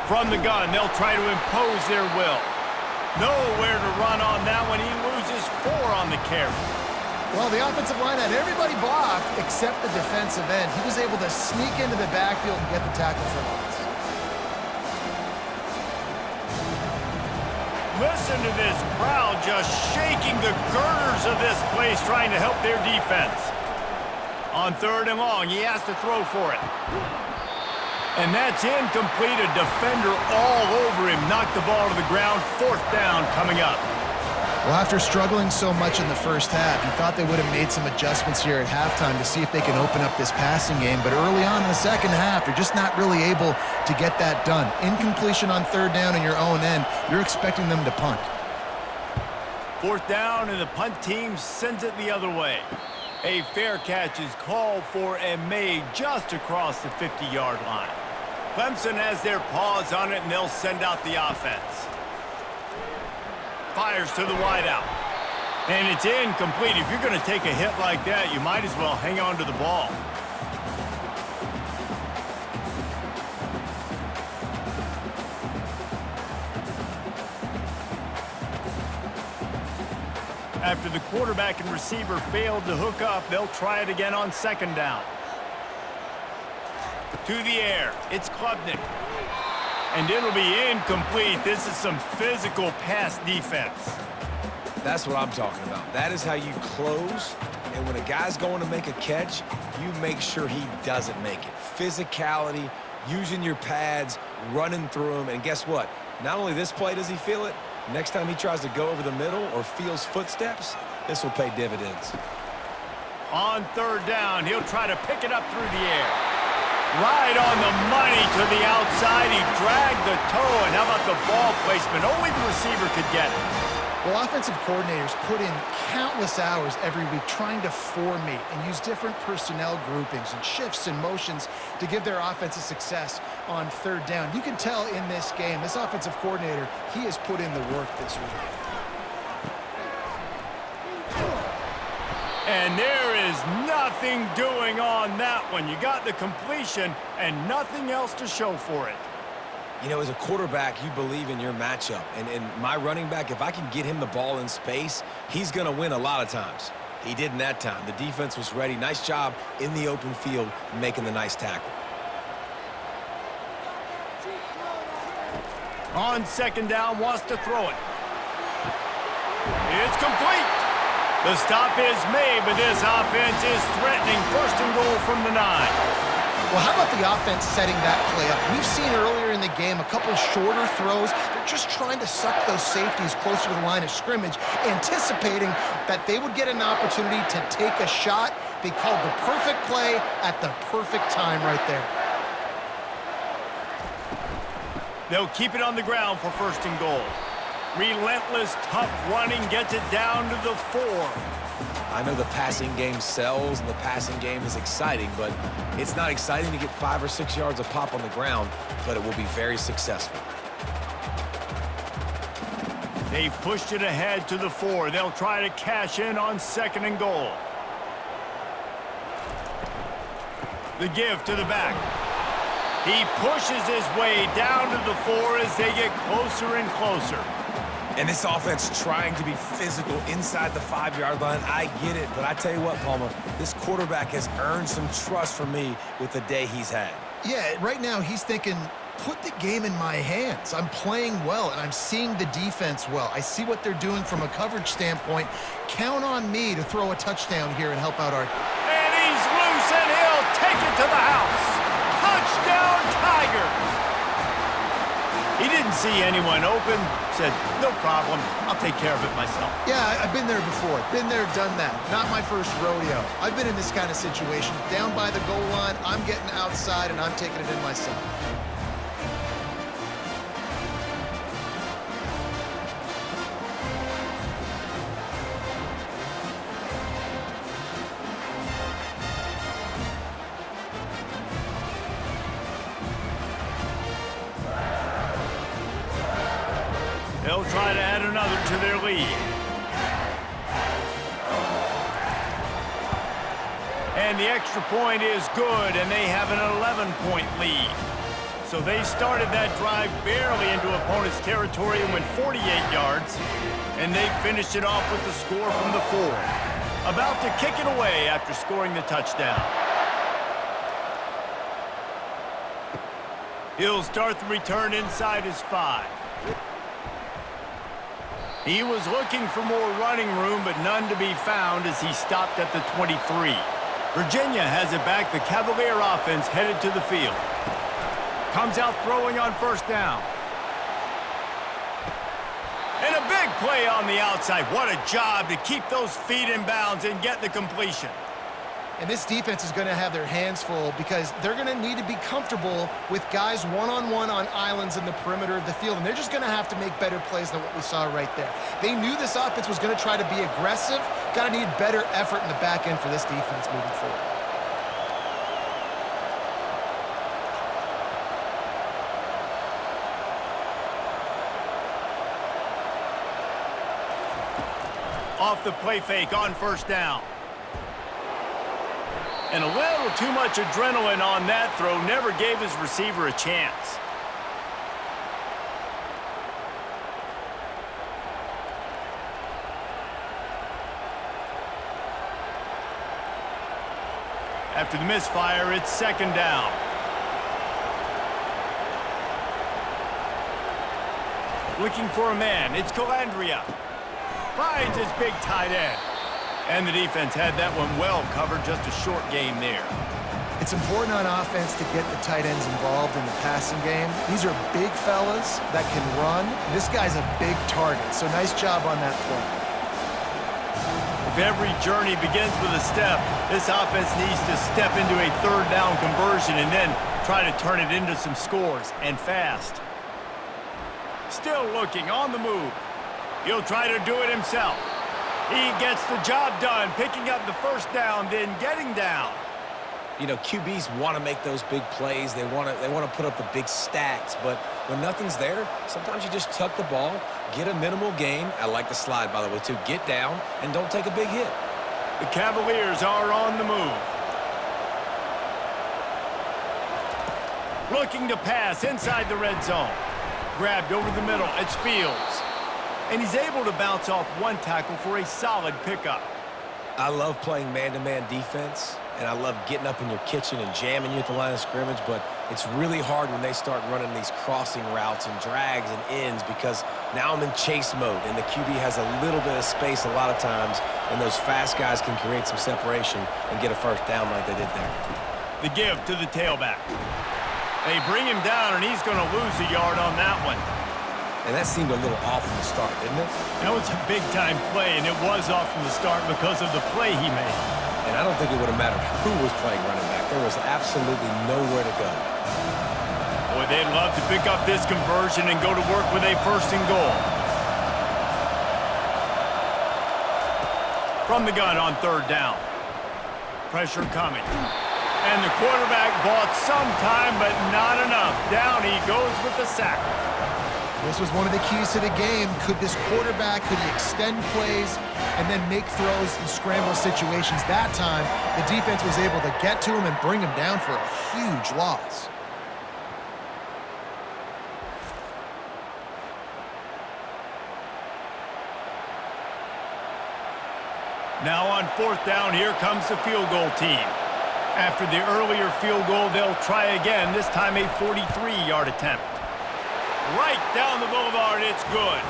[SPEAKER 1] From the gun, they'll try to impose their will. Nowhere to run on that one. He loses 4 on the carry.
[SPEAKER 3] Well, the offensive line had everybody blocked except the defensive end. He was able to sneak into the backfield and get the tackle for loss.
[SPEAKER 1] Listen to this crowd just shaking the girders of this place trying to help their defense. On 3rd and long, he has to throw for it. And that's incomplete. A defender all over him. Knocked the ball to the ground. 4th down coming up.
[SPEAKER 3] Well, after struggling so much in the first half, you thought they would have made some adjustments here at halftime to see if they can open up this passing game. But early on in the second half, they're just not really able to get that done. Incompletion on 3rd down in your own end, you're expecting them to punt.
[SPEAKER 1] 4th down, and the punt team sends it the other way. A fair catch is called for and made just across the 50-yard line. Clemson has their paws on it, and they'll send out the offense. Fires to the wideout. And it's incomplete. If you're going to take a hit like that, you might as well hang on to the ball. After the quarterback and receiver failed to hook up, they'll try it again on 2nd down. To the air, it's Klubnik. And it'll be incomplete. This is some physical pass defense.
[SPEAKER 2] That's what I'm talking about. That is how you close. And when a guy's going to make a catch, you make sure he doesn't make it. Physicality, using your pads, running through them. And guess what? Not only this play does he feel it, next time he tries to go over the middle or feels footsteps, this will pay dividends.
[SPEAKER 1] On 3rd down, he'll try to pick it up through the air. Right on the money to the outside. He dragged the toe, and how about the ball placement? Only the receiver could get it.
[SPEAKER 3] Well, offensive coordinators put in countless hours every week trying to formate and use different personnel groupings and shifts and motions to give their offensive success on 3rd down. You can tell in this game, this offensive coordinator, he has put in the work this week.
[SPEAKER 1] And there is nothing doing on that one. You got the completion and nothing else to show for it.
[SPEAKER 2] You know, as a quarterback, you believe in your matchup. And my running back, if I can get him the ball in space, he's going to win a lot of times. He did in that time. The defense was ready. Nice job in the open field making the nice tackle.
[SPEAKER 1] On 2nd down, wants to throw it. It's complete. The stop is made, but this offense is threatening 1st and goal from the 9.
[SPEAKER 3] Well, how about the offense setting that play up? We've seen earlier in the game a couple shorter throws. They're just trying to suck those safeties closer to the line of scrimmage, anticipating that they would get an opportunity to take a shot. They called the perfect play at the perfect time right there.
[SPEAKER 1] They'll keep it on the ground for 1st and goal. Relentless, tough running gets it down to the 4.
[SPEAKER 2] I know the passing game sells and the passing game is exciting, but it's not exciting to get 5 or 6 yards a pop on the ground, but it will be very successful.
[SPEAKER 1] They've pushed it ahead to the 4. They'll try to cash in on 2nd and goal. The give to the back. He pushes his way down to the 4 as they get closer and closer.
[SPEAKER 2] And this offense trying to be physical inside the 5-yard line. I get it, but I tell you what, Palmer, this quarterback has earned some trust from me with the day he's had.
[SPEAKER 3] Yeah, right now he's thinking, put the game in my hands. I'm playing well, and I'm seeing the defense well. I see what they're doing from a coverage standpoint. Count on me to throw a touchdown here and help out our...
[SPEAKER 1] And he's loose, and he'll take it to the house. Touchdown, Tigers! He didn't see anyone open, said, no problem, I'll take care of it myself.
[SPEAKER 3] Yeah, I've been there before. Been there, done that. Not my first rodeo. I've been in this kind of situation. Down by the goal line, I'm getting outside, and I'm taking it in myself.
[SPEAKER 1] They'll try to add another to their lead. And the extra point is good, and they have an 11-point lead. So they started that drive barely into opponent's territory and went 48 yards, and they finished it off with the score from the 4. About to kick it away after scoring the touchdown. He'll start the return inside his 5. He was looking for more running room, but none to be found as he stopped at the 23. Virginia has it back. The Cavalier offense headed to the field. Comes out throwing on first down. And a big play on the outside. What a job to keep those feet in bounds and get the completion.
[SPEAKER 3] And this defense is going to have their hands full because they're going to need to be comfortable with guys one-on-one on islands in the perimeter of the field, and they're just going to have to make better plays than what we saw right there. They knew this offense was going to try to be aggressive. Got to need better effort in the back end for this defense moving forward.
[SPEAKER 1] Off the play fake on first down. And a little too much adrenaline on that throw. Never gave his receiver a chance. After the misfire, it's second down. Looking for a man. It's Calandria. Finds his big tight end. And the defense had that one well covered. Just a short game there.
[SPEAKER 3] It's important on offense to get the tight ends involved in the passing game. These are big fellas that can run. This guy's a big target, so nice job on that play.
[SPEAKER 1] If every journey begins with a step, this offense needs to step into a third down conversion and then try to turn it into some scores, and fast. Still looking on the move. He'll try to do it himself. He gets the job done, picking up the first down, then getting down.
[SPEAKER 2] You know, QBs want to make those big plays. They want to put up the big stats. But when nothing's there, sometimes you just tuck the ball, get a minimal gain. I like the slide, by the way, too. Get down and don't take a big hit.
[SPEAKER 1] The Cavaliers are on the move. Looking to pass inside the red zone. Grabbed over the middle. It's Fields. And he's able to bounce off one tackle for a solid pickup.
[SPEAKER 2] I love playing man-to-man defense, and I love getting up in your kitchen and jamming you at the line of scrimmage, but it's really hard when they start running these crossing routes and drags and ends because now I'm in chase mode, and the QB has a little bit of space a lot of times, and those fast guys can create some separation and get a first down like they did there.
[SPEAKER 1] The give to the tailback. They bring him down, and he's going to lose a yard on that one.
[SPEAKER 2] And that seemed a little off from the start, didn't it?
[SPEAKER 1] That was a big-time play, and it was off from the start because of the play he made.
[SPEAKER 2] And I don't think it would have mattered who was playing running back. There was absolutely nowhere to go.
[SPEAKER 1] Boy, they'd love to pick up this conversion and go to work with a first and goal. From the gun on third down. Pressure coming. And the quarterback bought some time, but not enough. Down he goes with the sack.
[SPEAKER 3] This was one of the keys to the game. Could this quarterback, could he extend plays and then make throws in scramble situations? That time, the defense was able to get to him and bring him down for a huge loss.
[SPEAKER 1] Now on fourth down, here comes the field goal team. After the earlier field goal, they'll try again, this time a 43-yard attempt. Right down the boulevard, it's good.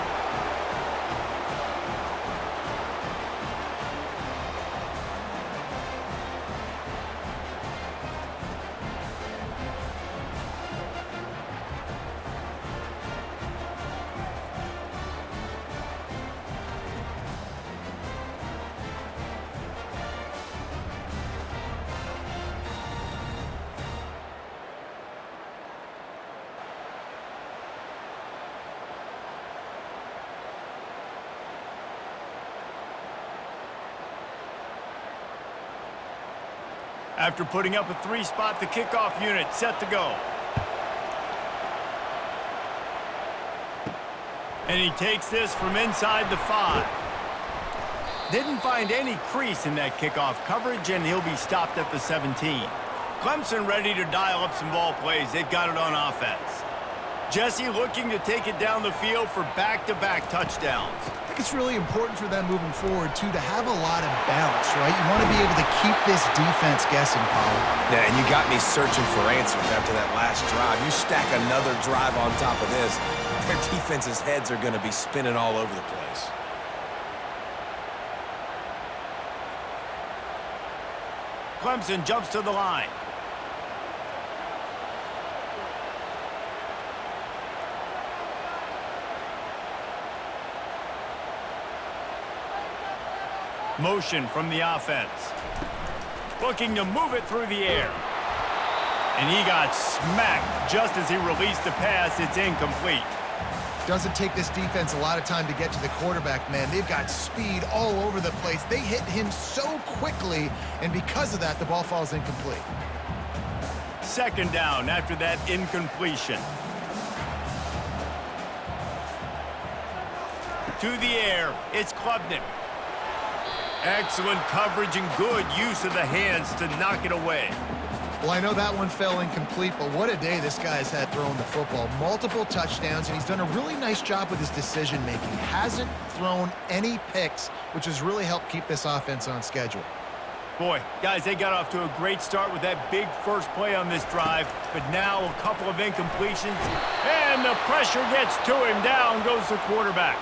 [SPEAKER 1] After putting up a three-spot, the kickoff unit set to go. And he takes this from inside the 5. Didn't find any crease in that kickoff coverage, and he'll be stopped at the 17. Clemson ready to dial up some ball plays. They've got it on offense. Jesse looking to take it down the field for back-to-back touchdowns.
[SPEAKER 3] I think it's really important for them moving forward, too, to have a lot of balance, right? You want to be able to keep this defense guessing, Pollard.
[SPEAKER 2] Yeah, and you got me searching for answers after that last drive. You stack another drive on top of this, their defense's heads are going to be spinning all over the place.
[SPEAKER 1] Clemson jumps to the line. Motion from the offense. Looking to move it through the air. And he got smacked just as he released the pass. It's incomplete.
[SPEAKER 3] Doesn't take this defense a lot of time to get to the quarterback, man. They've got speed all over the place. They hit him so quickly, and because of that, the ball falls incomplete.
[SPEAKER 1] Second down after that incompletion. To the air, it's Klubnik. Excellent coverage and good use of the hands to knock it away.
[SPEAKER 3] Well, I know that one fell incomplete, but what a day this guy's had throwing the football. Multiple touchdowns, and he's done a really nice job with his decision-making. Hasn't thrown any picks, which has really helped keep this offense on schedule.
[SPEAKER 1] Boy, guys, they got off to a great start with that big first play on this drive, but now a couple of incompletions, and the pressure gets to him. Down goes the quarterback.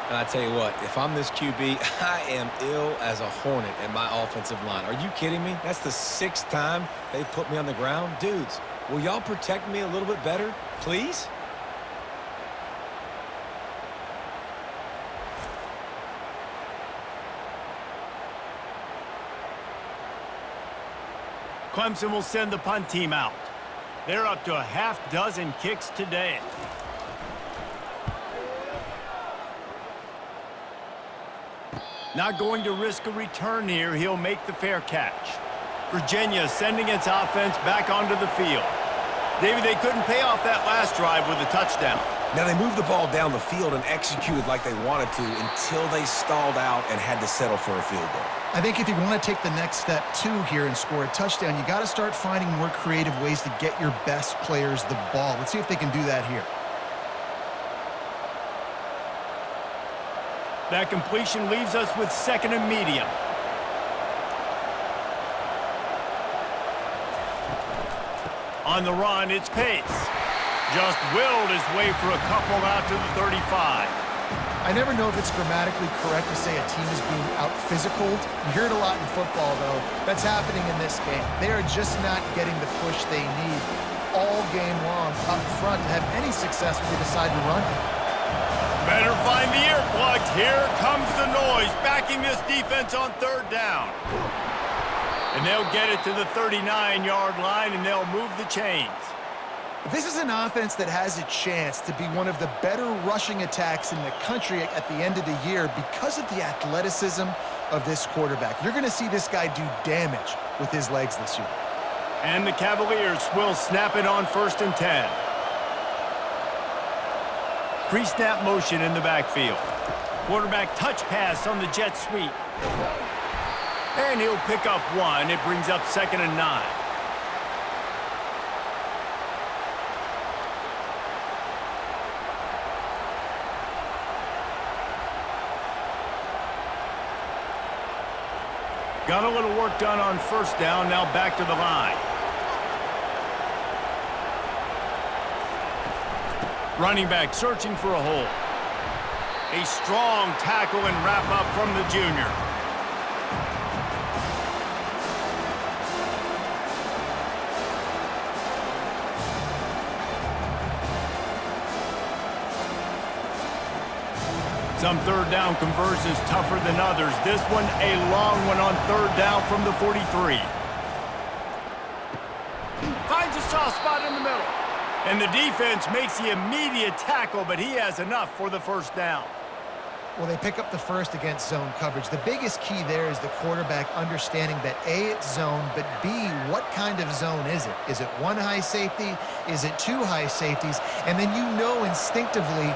[SPEAKER 2] And I tell you what, if I'm this QB, I am ill as a hornet at my offensive line. Are you kidding me? That's the 6th time they've put me on the ground. Dudes, will y'all protect me a little bit better, please?
[SPEAKER 1] Clemson will send the punt team out. They're up to a half dozen kicks today. Not going to risk a return here. He'll make the fair catch. Virginia sending its offense back onto the field. David, they couldn't pay off that last drive with a touchdown.
[SPEAKER 2] Now, they moved the ball down the field and executed like they wanted to until they stalled out and had to settle for a field goal.
[SPEAKER 3] I think if you want to take the next step, too, here and score a touchdown, you got to start finding more creative ways to get your best players the ball. Let's see if they can do that here.
[SPEAKER 1] That completion leaves us with 2nd and medium. On the run, it's Pace. Just willed his way for a couple out to the 35.
[SPEAKER 3] I never know if it's grammatically correct to say a team is being out-physicaled. You hear it a lot in football, though. That's happening in this game. They are just not getting the push they need all game long up front to have any success when they decide to run.
[SPEAKER 1] Better find the earplugs. Here comes the noise, backing this defense on 3rd down. And they'll get it to the 39-yard line, and they'll move the chains.
[SPEAKER 3] This is an offense that has a chance to be one of the better rushing attacks in the country at the end of the year because of the athleticism of this quarterback. You're going to see this guy do damage with his legs this year.
[SPEAKER 1] And the Cavaliers will snap it on 1st and 10. Pre-snap motion in the backfield. Quarterback touch pass on the jet sweep. And he'll pick up 1. It brings up 2nd and 9. Got a little work done on 1st down. Now back to the line. Running back searching for a hole. A strong tackle and wrap up from the junior. Some 3rd down conversions tougher than others. This one a long one on 3rd down from the 43. Finds a soft spot in the middle. And the defense makes the immediate tackle, but he has enough for the 1st down.
[SPEAKER 3] Well, they pick up the first against zone coverage. The biggest key there is the quarterback understanding that A, it's zone, but B, what kind of zone is it? Is it 1 high safety? Is it 2 high safeties? And then you know instinctively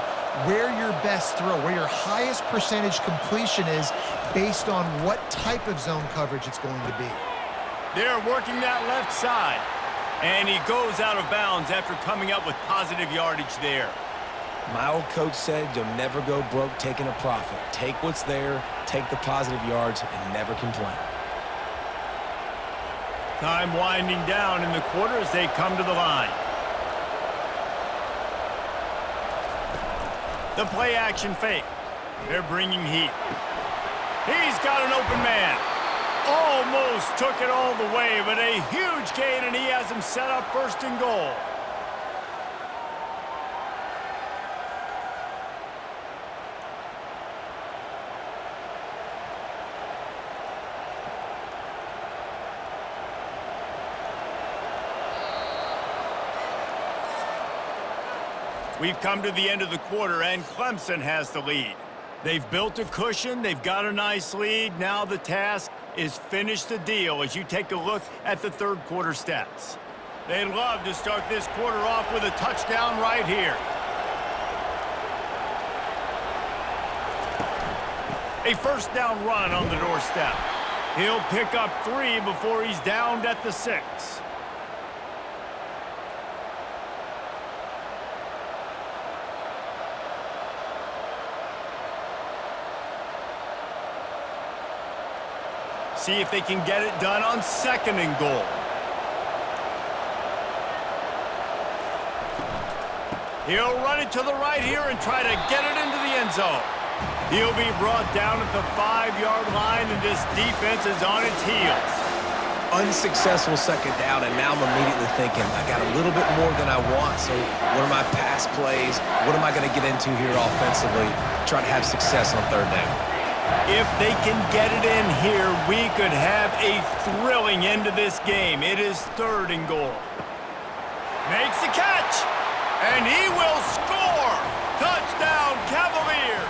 [SPEAKER 3] where your best throw, where your highest percentage completion is based on what type of zone coverage it's going to be.
[SPEAKER 1] They're working that left side. And he goes out of bounds after coming up with positive yardage there.
[SPEAKER 2] My old coach said you'll never go broke taking a profit. Take what's there, take the positive yards, and never complain.
[SPEAKER 1] Time winding down in the quarter as they come to the line. The play action fake. They're bringing heat. He's got an open man. Almost took it all the way, but a huge gain, and he has him set up first and goal. We've come to the end of the quarter, and Clemson has the lead. They've built a cushion. They've got a nice lead. Now the task is finish the deal as you take a look at the third quarter stats. They'd love to start this quarter off with a touchdown right here. A first down run on the doorstep. He'll pick up 3 before he's downed at the 6. See if they can get it done on second and goal. He'll run it to the right here and try to get it into the end zone. He'll be brought down at the 5-yard line, and this defense is on its heels.
[SPEAKER 2] Unsuccessful second down, and now I'm immediately thinking, I got a little bit more than I want, so what are my pass plays? What am I going to get into here offensively? Try to have success on third down.
[SPEAKER 1] If they can get it in here, we could have a thrilling end to this game. It is third and goal. Makes the catch, and he will score. Touchdown, Cavaliers.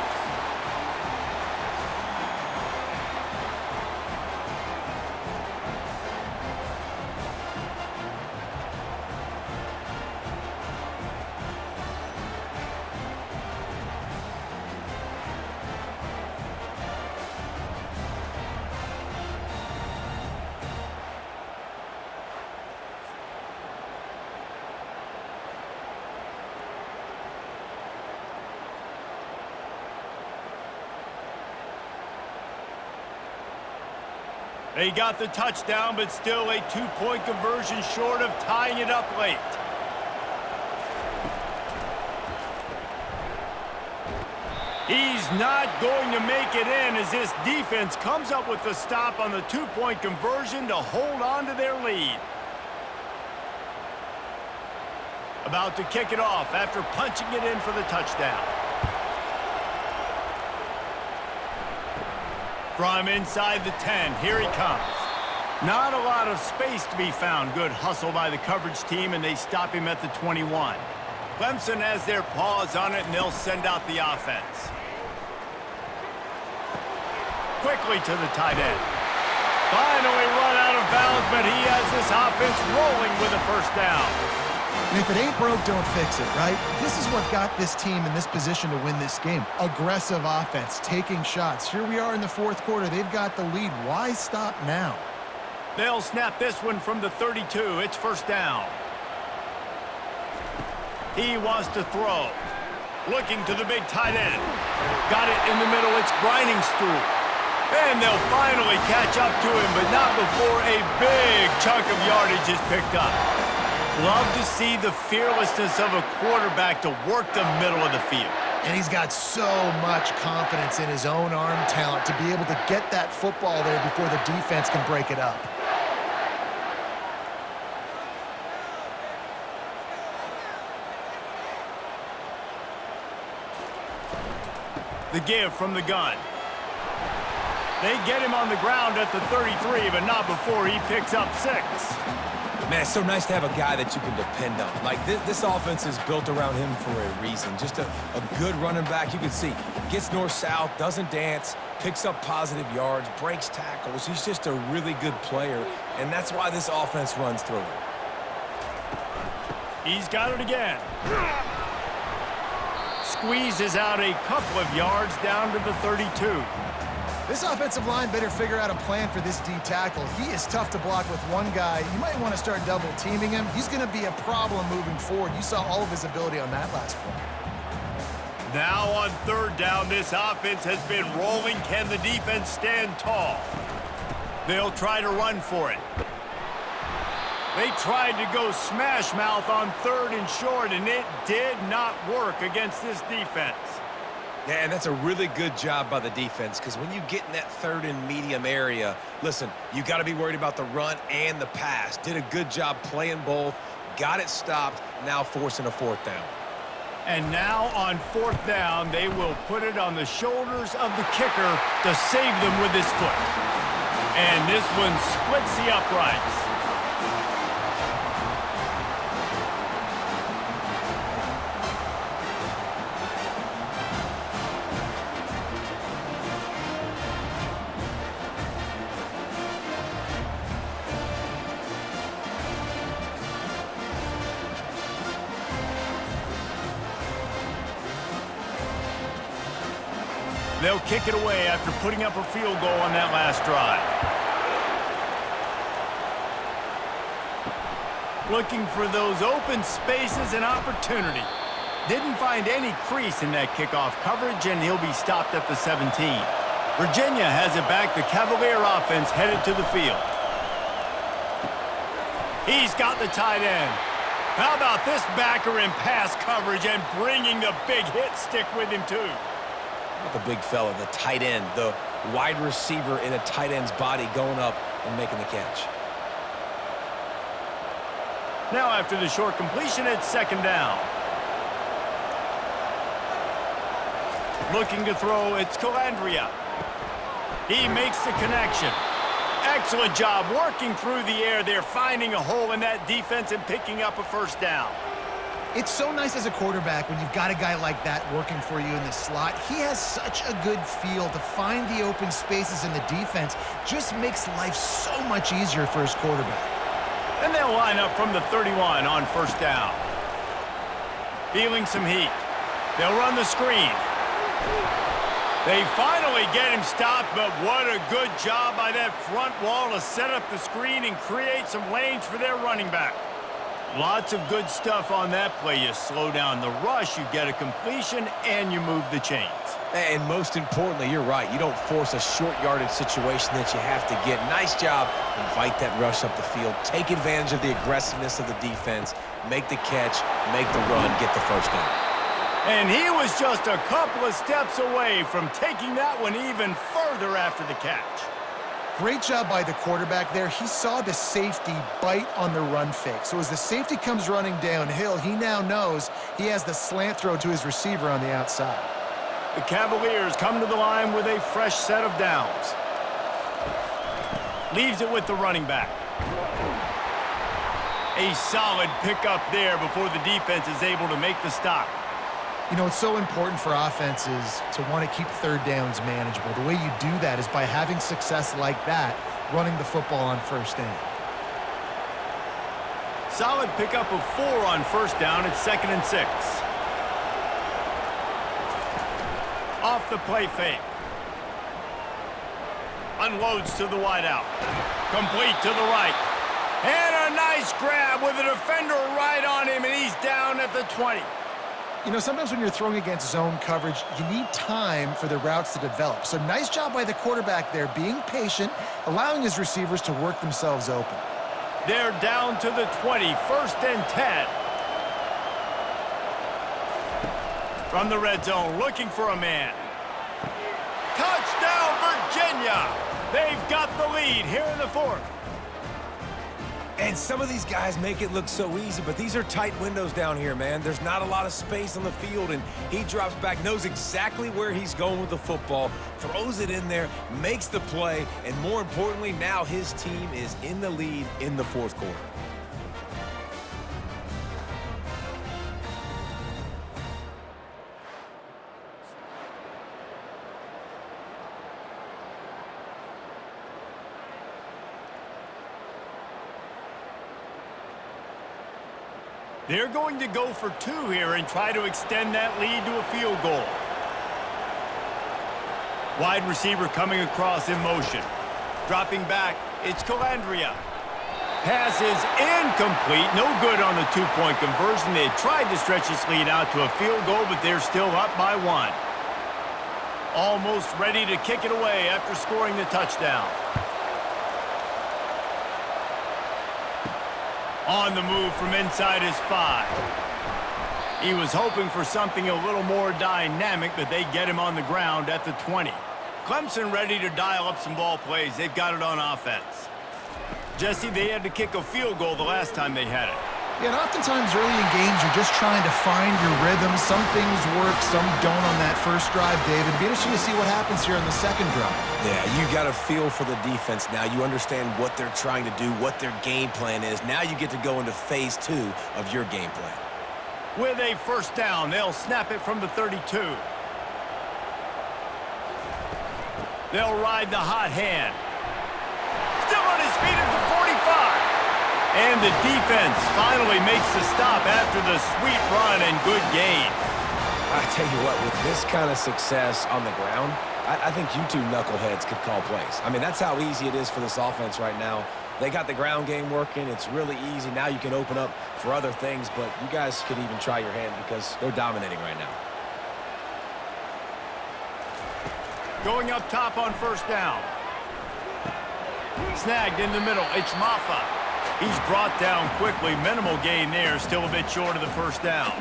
[SPEAKER 1] They got the touchdown, but still a 2-point conversion short of tying it up late. He's not going to make it in as this defense comes up with the stop on the 2-point conversion to hold on to their lead. About to kick it off after punching it in for the touchdown. From inside the 10, here he comes. Not a lot of space to be found. Good hustle by the coverage team, and they stop him at the 21. Clemson has their paws on it, and they'll send out the offense. Quickly to the tight end. Finally run out of bounds, but he has this offense rolling with a first down.
[SPEAKER 3] And if it ain't broke, don't fix it, right? This is what got this team in this position to win this game. Aggressive offense, taking shots. Here we are in the fourth quarter. They've got the lead. Why stop now?
[SPEAKER 1] They'll snap this one from the 32. It's first down. He wants to throw. Looking to the big tight end. Got it in the middle. It's grinding through. And they'll finally catch up to him, but not before a big chunk of yardage is picked up. Love to see the fearlessness of a quarterback to work the middle of the field.
[SPEAKER 3] And he's got so much confidence in his own arm talent to be able to get that football there before the defense can break it up.
[SPEAKER 1] The give from the gun. They get him on the ground at the 33, but not before he picks up 6.
[SPEAKER 2] Man, it's so nice to have a guy that you can depend on. Like, this offense is built around him for a reason. Just a good running back. You can see, gets north-south, doesn't dance, picks up positive yards, breaks tackles. He's just a really good player, and that's why this offense runs through him.
[SPEAKER 1] He's got it again. Squeezes out a couple of yards down to the 32.
[SPEAKER 3] This offensive line better figure out a plan for this D tackle. He is tough to block with one guy. You might want to start double teaming him. He's going to be a problem moving forward. You saw all of his ability on that last play.
[SPEAKER 1] Now on third down, this offense has been rolling. Can the defense stand tall? They'll try to run for it. They tried to go smash mouth on third and short, and it did not work against this defense.
[SPEAKER 2] Yeah, and that's a really good job by the defense, because when you get in that third and medium area, listen, you got to be worried about the run and the pass. Did a good job playing both, got it stopped, now forcing a fourth down.
[SPEAKER 1] And now on fourth down, they will put it on the shoulders of the kicker to save them with his foot. And this one splits the uprights. They'll kick it away after putting up a field goal on that last drive. Looking for those open spaces and opportunity. Didn't find any crease in that kickoff coverage, and he'll be stopped at the 17. Virginia has it back. The Cavalier offense headed to the field. He's got the tight end. How about this backer in pass coverage and bringing the big hit stick with him too?
[SPEAKER 2] The big fella, the tight end, the wide receiver in a tight end's body going up and making the catch.
[SPEAKER 1] Now after the short completion, it's second down. Looking to throw, it's Calandria. He makes the connection. Excellent job working through the air there, finding a hole in that defense and picking up a first down.
[SPEAKER 3] It's so nice as a quarterback when you've got a guy like that working for you in the slot. He has such a good feel to find the open spaces in the defense. Just makes life so much easier for his quarterback.
[SPEAKER 1] And they'll line up from the 31 on first down. Feeling some heat. They'll run the screen. They finally get him stopped, but what a good job by that front wall to set up the screen and create some lanes for their running back. Lots of good stuff on that play. You slow down the rush, you get a completion, and you move the chains.
[SPEAKER 2] And most importantly, you're right. You don't force a short yardage situation that you have to get. Nice job. Invite that rush up the field. Take advantage of the aggressiveness of the defense. Make the catch, make the run, get the first down.
[SPEAKER 1] And he was just a couple of steps away from taking that one even further after the catch.
[SPEAKER 3] Great job by the quarterback there. He saw the safety bite on the run fake. So as the safety comes running downhill, he now knows he has the slant throw to his receiver on the outside.
[SPEAKER 1] The Cavaliers come to the line with a fresh set of downs. Leaves it with the running back. A solid pickup there before the defense is able to make the stop.
[SPEAKER 3] You know, it's so important for offenses to want to keep third downs manageable. The way you do that is by having success like that, running the football on first down.
[SPEAKER 1] Solid pickup of 4 on first down. It's 2nd and 6. Off the play fake. Unloads to the wideout. Complete to the right. And a nice grab with a defender right on him, and he's down at the 20.
[SPEAKER 3] You know, sometimes when you're throwing against zone coverage, you need time for the routes to develop. So nice job by the quarterback there, being patient, allowing his receivers to work themselves open.
[SPEAKER 1] They're down to the 20, 1st and 10. From the red zone, looking for a man. Touchdown, Virginia! They've got the lead here in the 4th.
[SPEAKER 2] And some of these guys make it look so easy, but these are tight windows down here, man. There's not a lot of space on the field, and he drops back, knows exactly where he's going with the football, throws it in there, makes the play, and more importantly, now his team is in the lead in the 4th quarter.
[SPEAKER 1] They're going to go for 2 here and try to extend that lead to a field goal. Wide receiver coming across in motion. Dropping back, it's Calandria. Pass is incomplete. No good on the two-point conversion. They tried to stretch this lead out to a field goal, but they're still up by 1. Almost ready to kick it away after scoring the touchdown. On the move from inside his 5. He was hoping for something a little more dynamic, but they get him on the ground at the 20. Clemson ready to dial up some ball plays. They've got it on offense. Jesse, they had to kick a field goal the last time they had it.
[SPEAKER 3] Yeah, and oftentimes early in games, you're just trying to find your rhythm. Some things work, some don't on that first drive, David. It'd be interesting to see what happens here on the second drive.
[SPEAKER 2] Yeah, you got a feel for the defense now. You understand what they're trying to do, what their game plan is. Now you get to go into phase 2 of your game plan.
[SPEAKER 1] With a first down, they'll snap it from the 32. They'll ride the hot hand. Still on his feet at the 45. And the defense finally makes the stop after the sweet run and good gain.
[SPEAKER 2] I tell you what, with this kind of success on the ground, I think you two knuckleheads could call plays. I mean, that's how easy it is for this offense right now. They got the ground game working. It's really easy. Now you can open up for other things, but you guys could even try your hand because they're dominating right now.
[SPEAKER 1] Going up top on first down. Snagged in the middle. It's Maffa. He's brought down quickly. Minimal gain there. Still a bit short of the first down.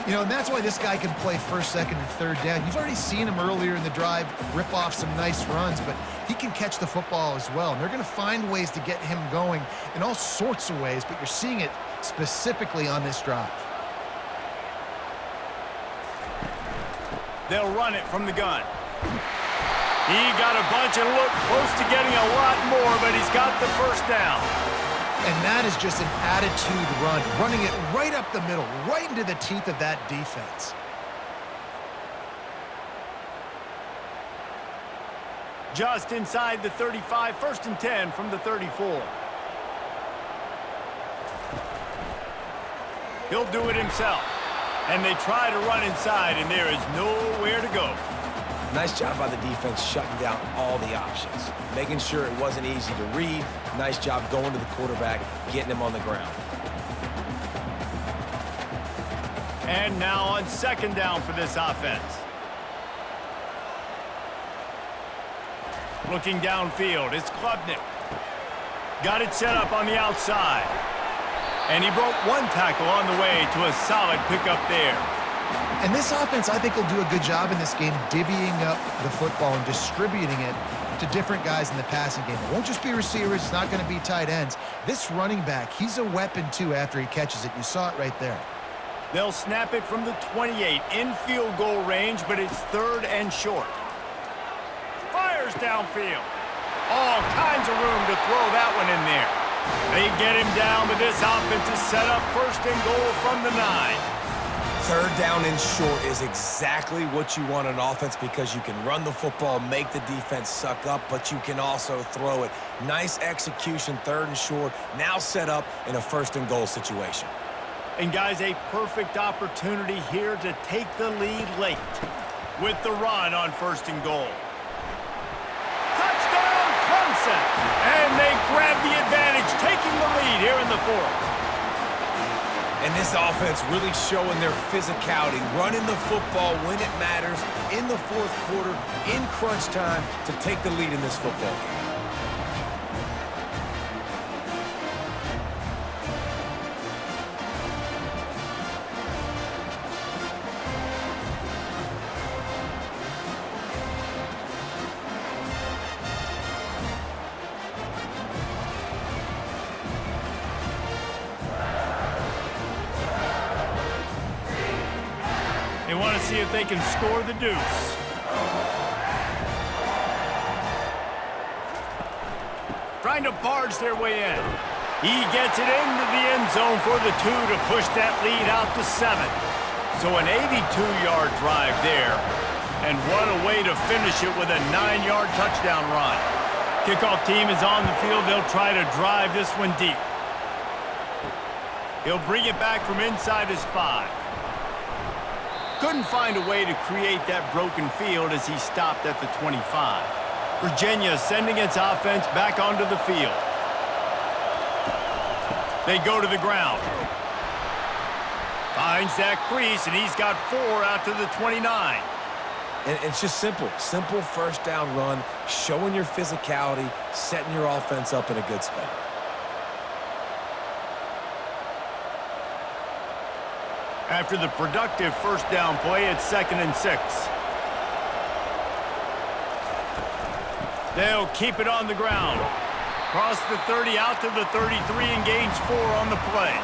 [SPEAKER 3] You know, and that's why this guy can play first, second, and third down. You've already seen him earlier in the drive rip off some nice runs, but he can catch the football as well. And they're going to find ways to get him going in all sorts of ways, but you're seeing it specifically on this drive.
[SPEAKER 1] They'll run it from the gun. He got a bunch and looked close to getting a lot more, but he's got the first down.
[SPEAKER 3] And that is just an attitude run, running it right up the middle, right into the teeth of that defense.
[SPEAKER 1] Just inside the 35, 1st and 10 from the 34. He'll do it himself. And they try to run inside, and there is nowhere to go.
[SPEAKER 2] Nice job by the defense shutting down all the options, making sure it wasn't easy to read. Nice job going to the quarterback, getting him on the ground.
[SPEAKER 1] And now on second down for this offense. Looking downfield, it's Klubnik. Got it set up on the outside. And he broke one tackle on the way to a solid pickup there.
[SPEAKER 3] And this offense, I think, will do a good job in this game divvying up the football and distributing it to different guys in the passing game. It won't just be receivers. It's not going to be tight ends. This running back, he's a weapon, too, after he catches it. You saw it right there.
[SPEAKER 1] They'll snap it from the 28 in field goal range, but it's 3rd and short. Fires downfield. All kinds of room to throw that one in there. They get him down, but this offense is set up 1st and goal from the 9.
[SPEAKER 2] 3rd down and short is exactly what you want on offense because you can run the football, make the defense suck up, but you can also throw it. Nice execution, 3rd and short, now set up in a 1st and goal situation.
[SPEAKER 1] And guys, a perfect opportunity here to take the lead late with the run on 1st and goal. Touchdown, Clemson! And they grab the advantage, taking the lead here in the 4th.
[SPEAKER 2] And this offense really showing their physicality, running the football when it matters, in the 4th quarter, in crunch time, to take the lead in this football game.
[SPEAKER 1] They want to see if they can score the deuce. Trying to barge their way in. He gets it into the end zone for the 2 to push that lead out to 7. So an 82-yard drive there. And what a way to finish it with a 9-yard touchdown run. Kickoff team is on the field. They'll try to drive this one deep. He'll bring it back from inside his 5. Couldn't find a way to create that broken field as he stopped at the 25. Virginia sending its offense back onto the field. They go to the ground. Finds that crease, and he's got 4 out to the 29.
[SPEAKER 2] And it's just simple. Simple first down run, showing your physicality, setting your offense up in a good spot.
[SPEAKER 1] After the productive first down play, it's 2nd and 6. They'll keep it on the ground. Cross the 30 out to the 33 and gains 4 on the play.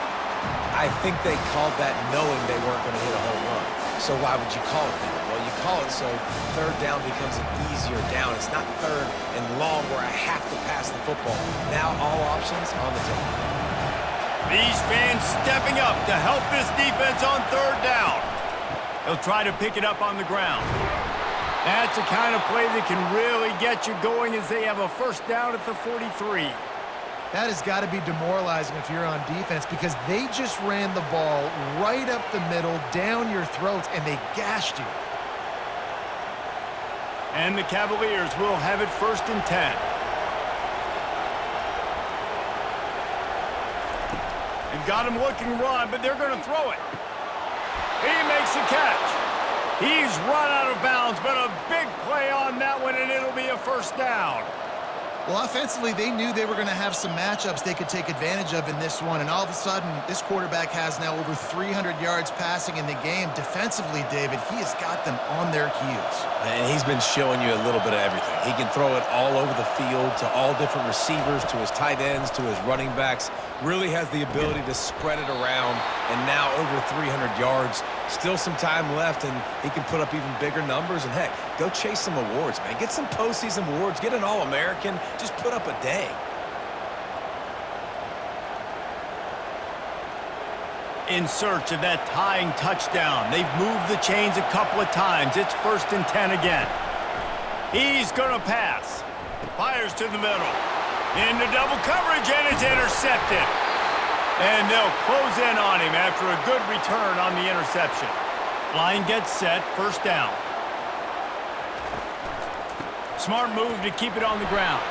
[SPEAKER 2] I think they called that knowing they weren't going to hit a home run. So why would you call it that? Well, you call it so third down becomes an easier down. It's not third and long where I have to pass the football. Now all options on the table.
[SPEAKER 1] These fans stepping up to help this defense on third down. They'll try to pick it up on the ground. That's the kind of play that can really get you going as they have a first down at the 43.
[SPEAKER 3] That has got to be demoralizing if you're on defense because they just ran the ball right up the middle, down your throats, and they gashed you.
[SPEAKER 1] And the Cavaliers will have it 1st and 10. They've got him looking run, but they're going to throw it. He makes the catch. He's run out of bounds, but a big play on that one, and it'll be a first down.
[SPEAKER 3] Well, offensively, they knew they were going to have some matchups they could take advantage of in this one, and all of a sudden, this quarterback has now over 300 yards passing in the game. Defensively, David, he has got them on their heels.
[SPEAKER 2] And he's been showing you a little bit of everything. He can throw it all over the field to all different receivers, to his tight ends, to his running backs. Really has the ability to spread it around, and now over 300 yards. Still some time left, and he can put up even bigger numbers. And, heck, go chase some awards, man. Get some postseason awards. Get an All-American. Just put up a day.
[SPEAKER 1] In search of that tying touchdown. They've moved the chains a couple of times. It's 1st and 10 again. He's going to pass. Fires to the middle. Into double coverage, and it's intercepted. And they'll close in on him after a good return on the interception. Line gets set, first down. Smart move to keep it on the ground.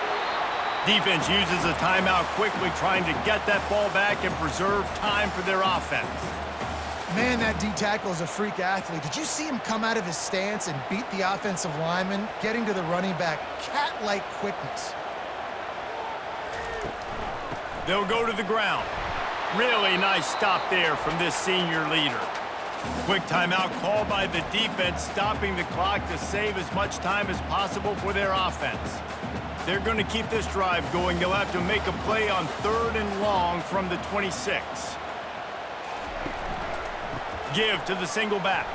[SPEAKER 1] Defense uses a timeout quickly, trying to get that ball back and preserve time for their offense.
[SPEAKER 3] Man, that D-tackle is a freak athlete. Did you see him come out of his stance and beat the offensive lineman, getting to the running back? Cat-like quickness.
[SPEAKER 1] They'll go to the ground. Really nice stop there from this senior leader. Quick timeout called by the defense, stopping the clock to save as much time as possible for their offense. They're going to keep this drive going. They'll have to make a play on 3rd and long from the 26. Give to the single back.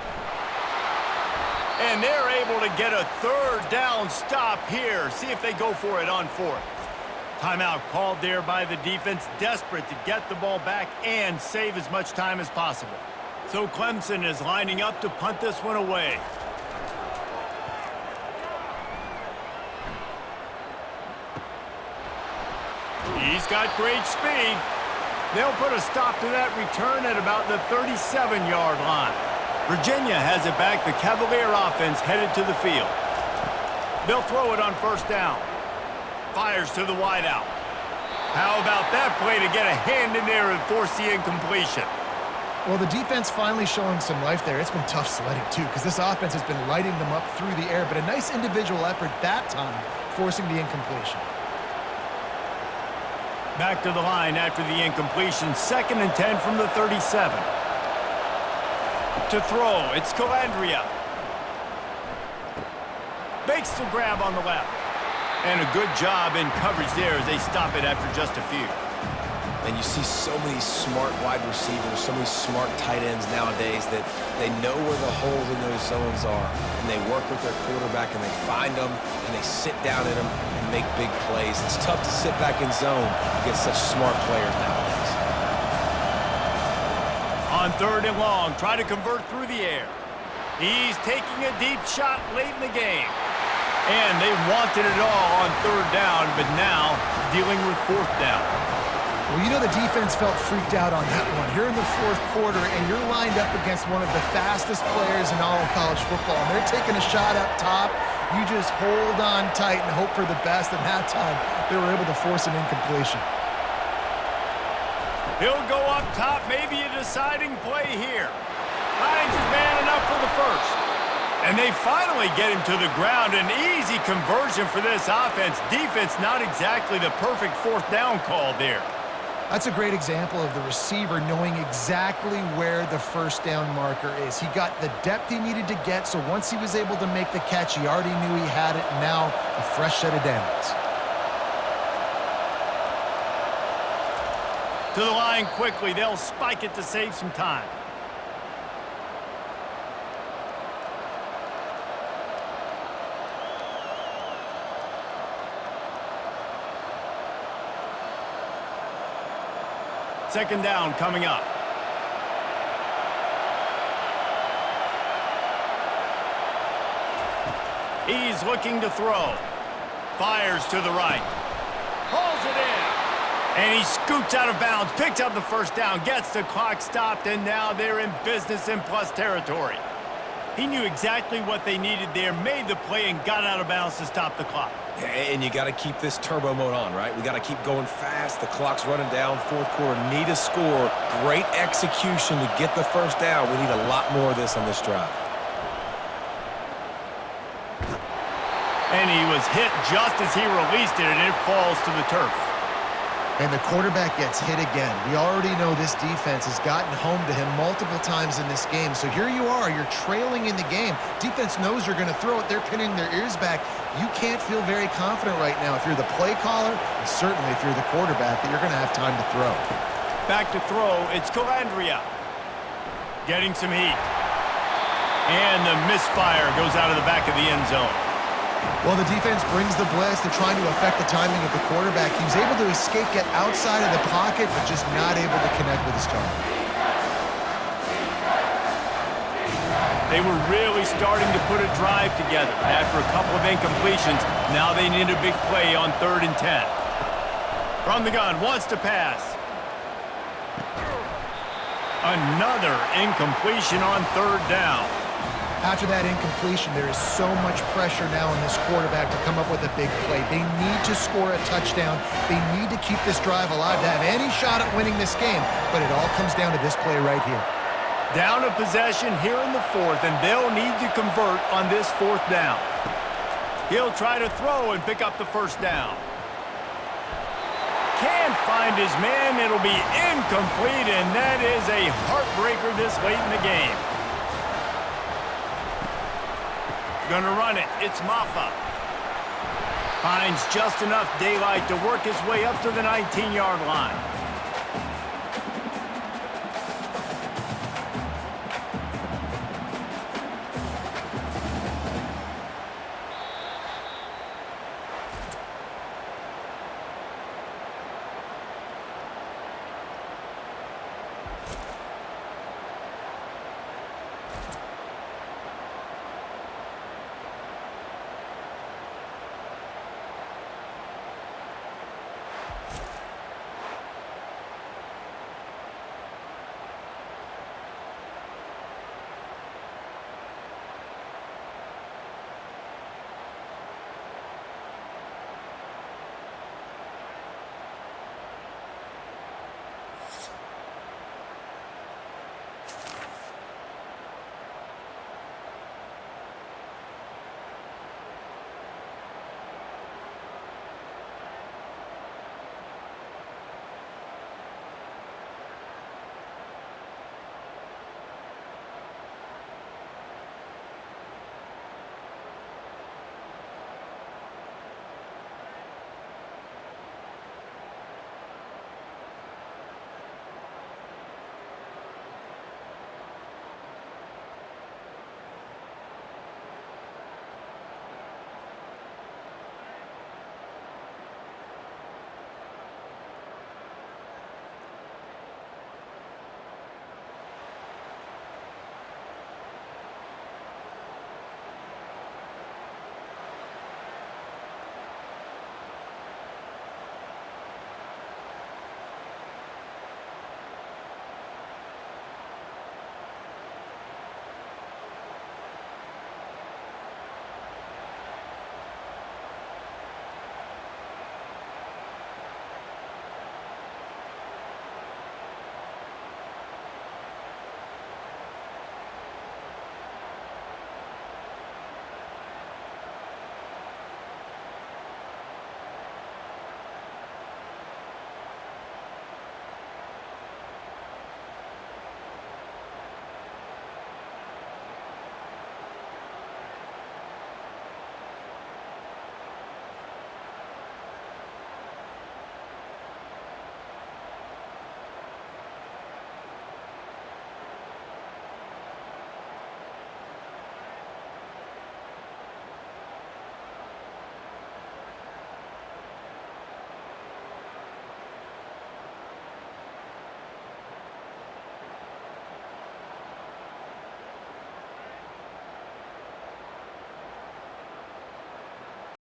[SPEAKER 1] And they're able to get a 3rd down stop here. See if they go for it on 4th. Timeout called there by the defense, desperate to get the ball back and save as much time as possible. So Clemson is lining up to punt this one away. He's got great speed. They'll put a stop to that return at about the 37-yard line. Virginia has it back. The Cavalier offense headed to the field. They'll throw it on first down. Fires to the wideout. How about that play to get a hand in there and force the incompletion?
[SPEAKER 3] Well, the defense finally showing some life there. It's been tough sledding, too, because this offense has been lighting them up through the air, but a nice individual effort that time, forcing the incompletion.
[SPEAKER 1] Back to the line after the incompletion. 2nd and 10 from the 37. To throw, it's Calandria. Makes the grab on the left. And a good job in coverage there as they stop it after just a few.
[SPEAKER 2] And you see so many smart wide receivers, so many smart tight ends nowadays that they know where the holes in those zones are, and they work with their quarterback, and they find them, and they sit down in them and make big plays. It's tough to sit back in zone against such smart players nowadays.
[SPEAKER 1] On 3rd and long, try to convert through the air. He's taking a deep shot late in the game. And they wanted it all on 3rd down, but now dealing with 4th down.
[SPEAKER 3] Well, you know the defense felt freaked out on that one. You're in the fourth quarter, and you're lined up against one of the fastest players in all of college football. And they're taking a shot up top. You just hold on tight and hope for the best. And that time, they were able to force an incompletion.
[SPEAKER 1] He'll go up top, maybe a deciding play here. Finds his man enough for the first. And they finally get him to the ground. An easy conversion for this offense. Defense, not exactly the perfect fourth down call there.
[SPEAKER 3] That's a great example of the receiver knowing exactly where the first down marker is. He got the depth he needed to get, so once he was able to make the catch, he already knew he had it, and now a fresh set of downs.
[SPEAKER 1] To the line quickly. They'll spike it to save some time. Second down coming up. He's looking to throw. Fires to the right. Pulls it in. And he scoots out of bounds, picks up the first down, gets the clock stopped, and now they're in business in plus territory. He knew exactly what they needed there, made the play, and got out of bounds to stop the clock.
[SPEAKER 2] Yeah, and you got to keep this turbo mode on, right? We got to keep going fast. The clock's running down. Fourth quarter, need a score. Great execution to get the first down. We need a lot more of this on this drive.
[SPEAKER 1] And he was hit just as he released it, and it falls to the turf.
[SPEAKER 3] And the quarterback gets hit again. We already know this defense has gotten home to him multiple times in this game. So here you are, you're trailing in the game. Defense knows you're going to throw it. They're pinning their ears back. You can't feel very confident right now if you're the play caller, and certainly if you're the quarterback, that you're going to have time to throw.
[SPEAKER 1] Back to throw, it's Calandria. Getting some heat. And the misfire goes out of the back of the end zone.
[SPEAKER 3] Well, the defense brings the blitz. They're trying to affect the timing of the quarterback. He was able to escape, get outside of the pocket, but just not able to connect with his target.
[SPEAKER 1] They were really starting to put a drive together. After a couple of incompletions, now they need a big play on 3rd and 10. From the gun, wants to pass. Another incompletion on 3rd down.
[SPEAKER 3] After that incompletion, there is so much pressure now on this quarterback to come up with a big play. They need to score a touchdown. They need to keep this drive alive to have any shot at winning this game, but it all comes down to this play right here.
[SPEAKER 1] Down a possession here in the 4th, and they'll need to convert on this 4th down. He'll try to throw and pick up the first down. Can't find his man. It'll be incomplete, and that is a heartbreaker this late in the game. Gonna run it. It's Maffa. Finds just enough daylight to work his way up to the 19-yard line.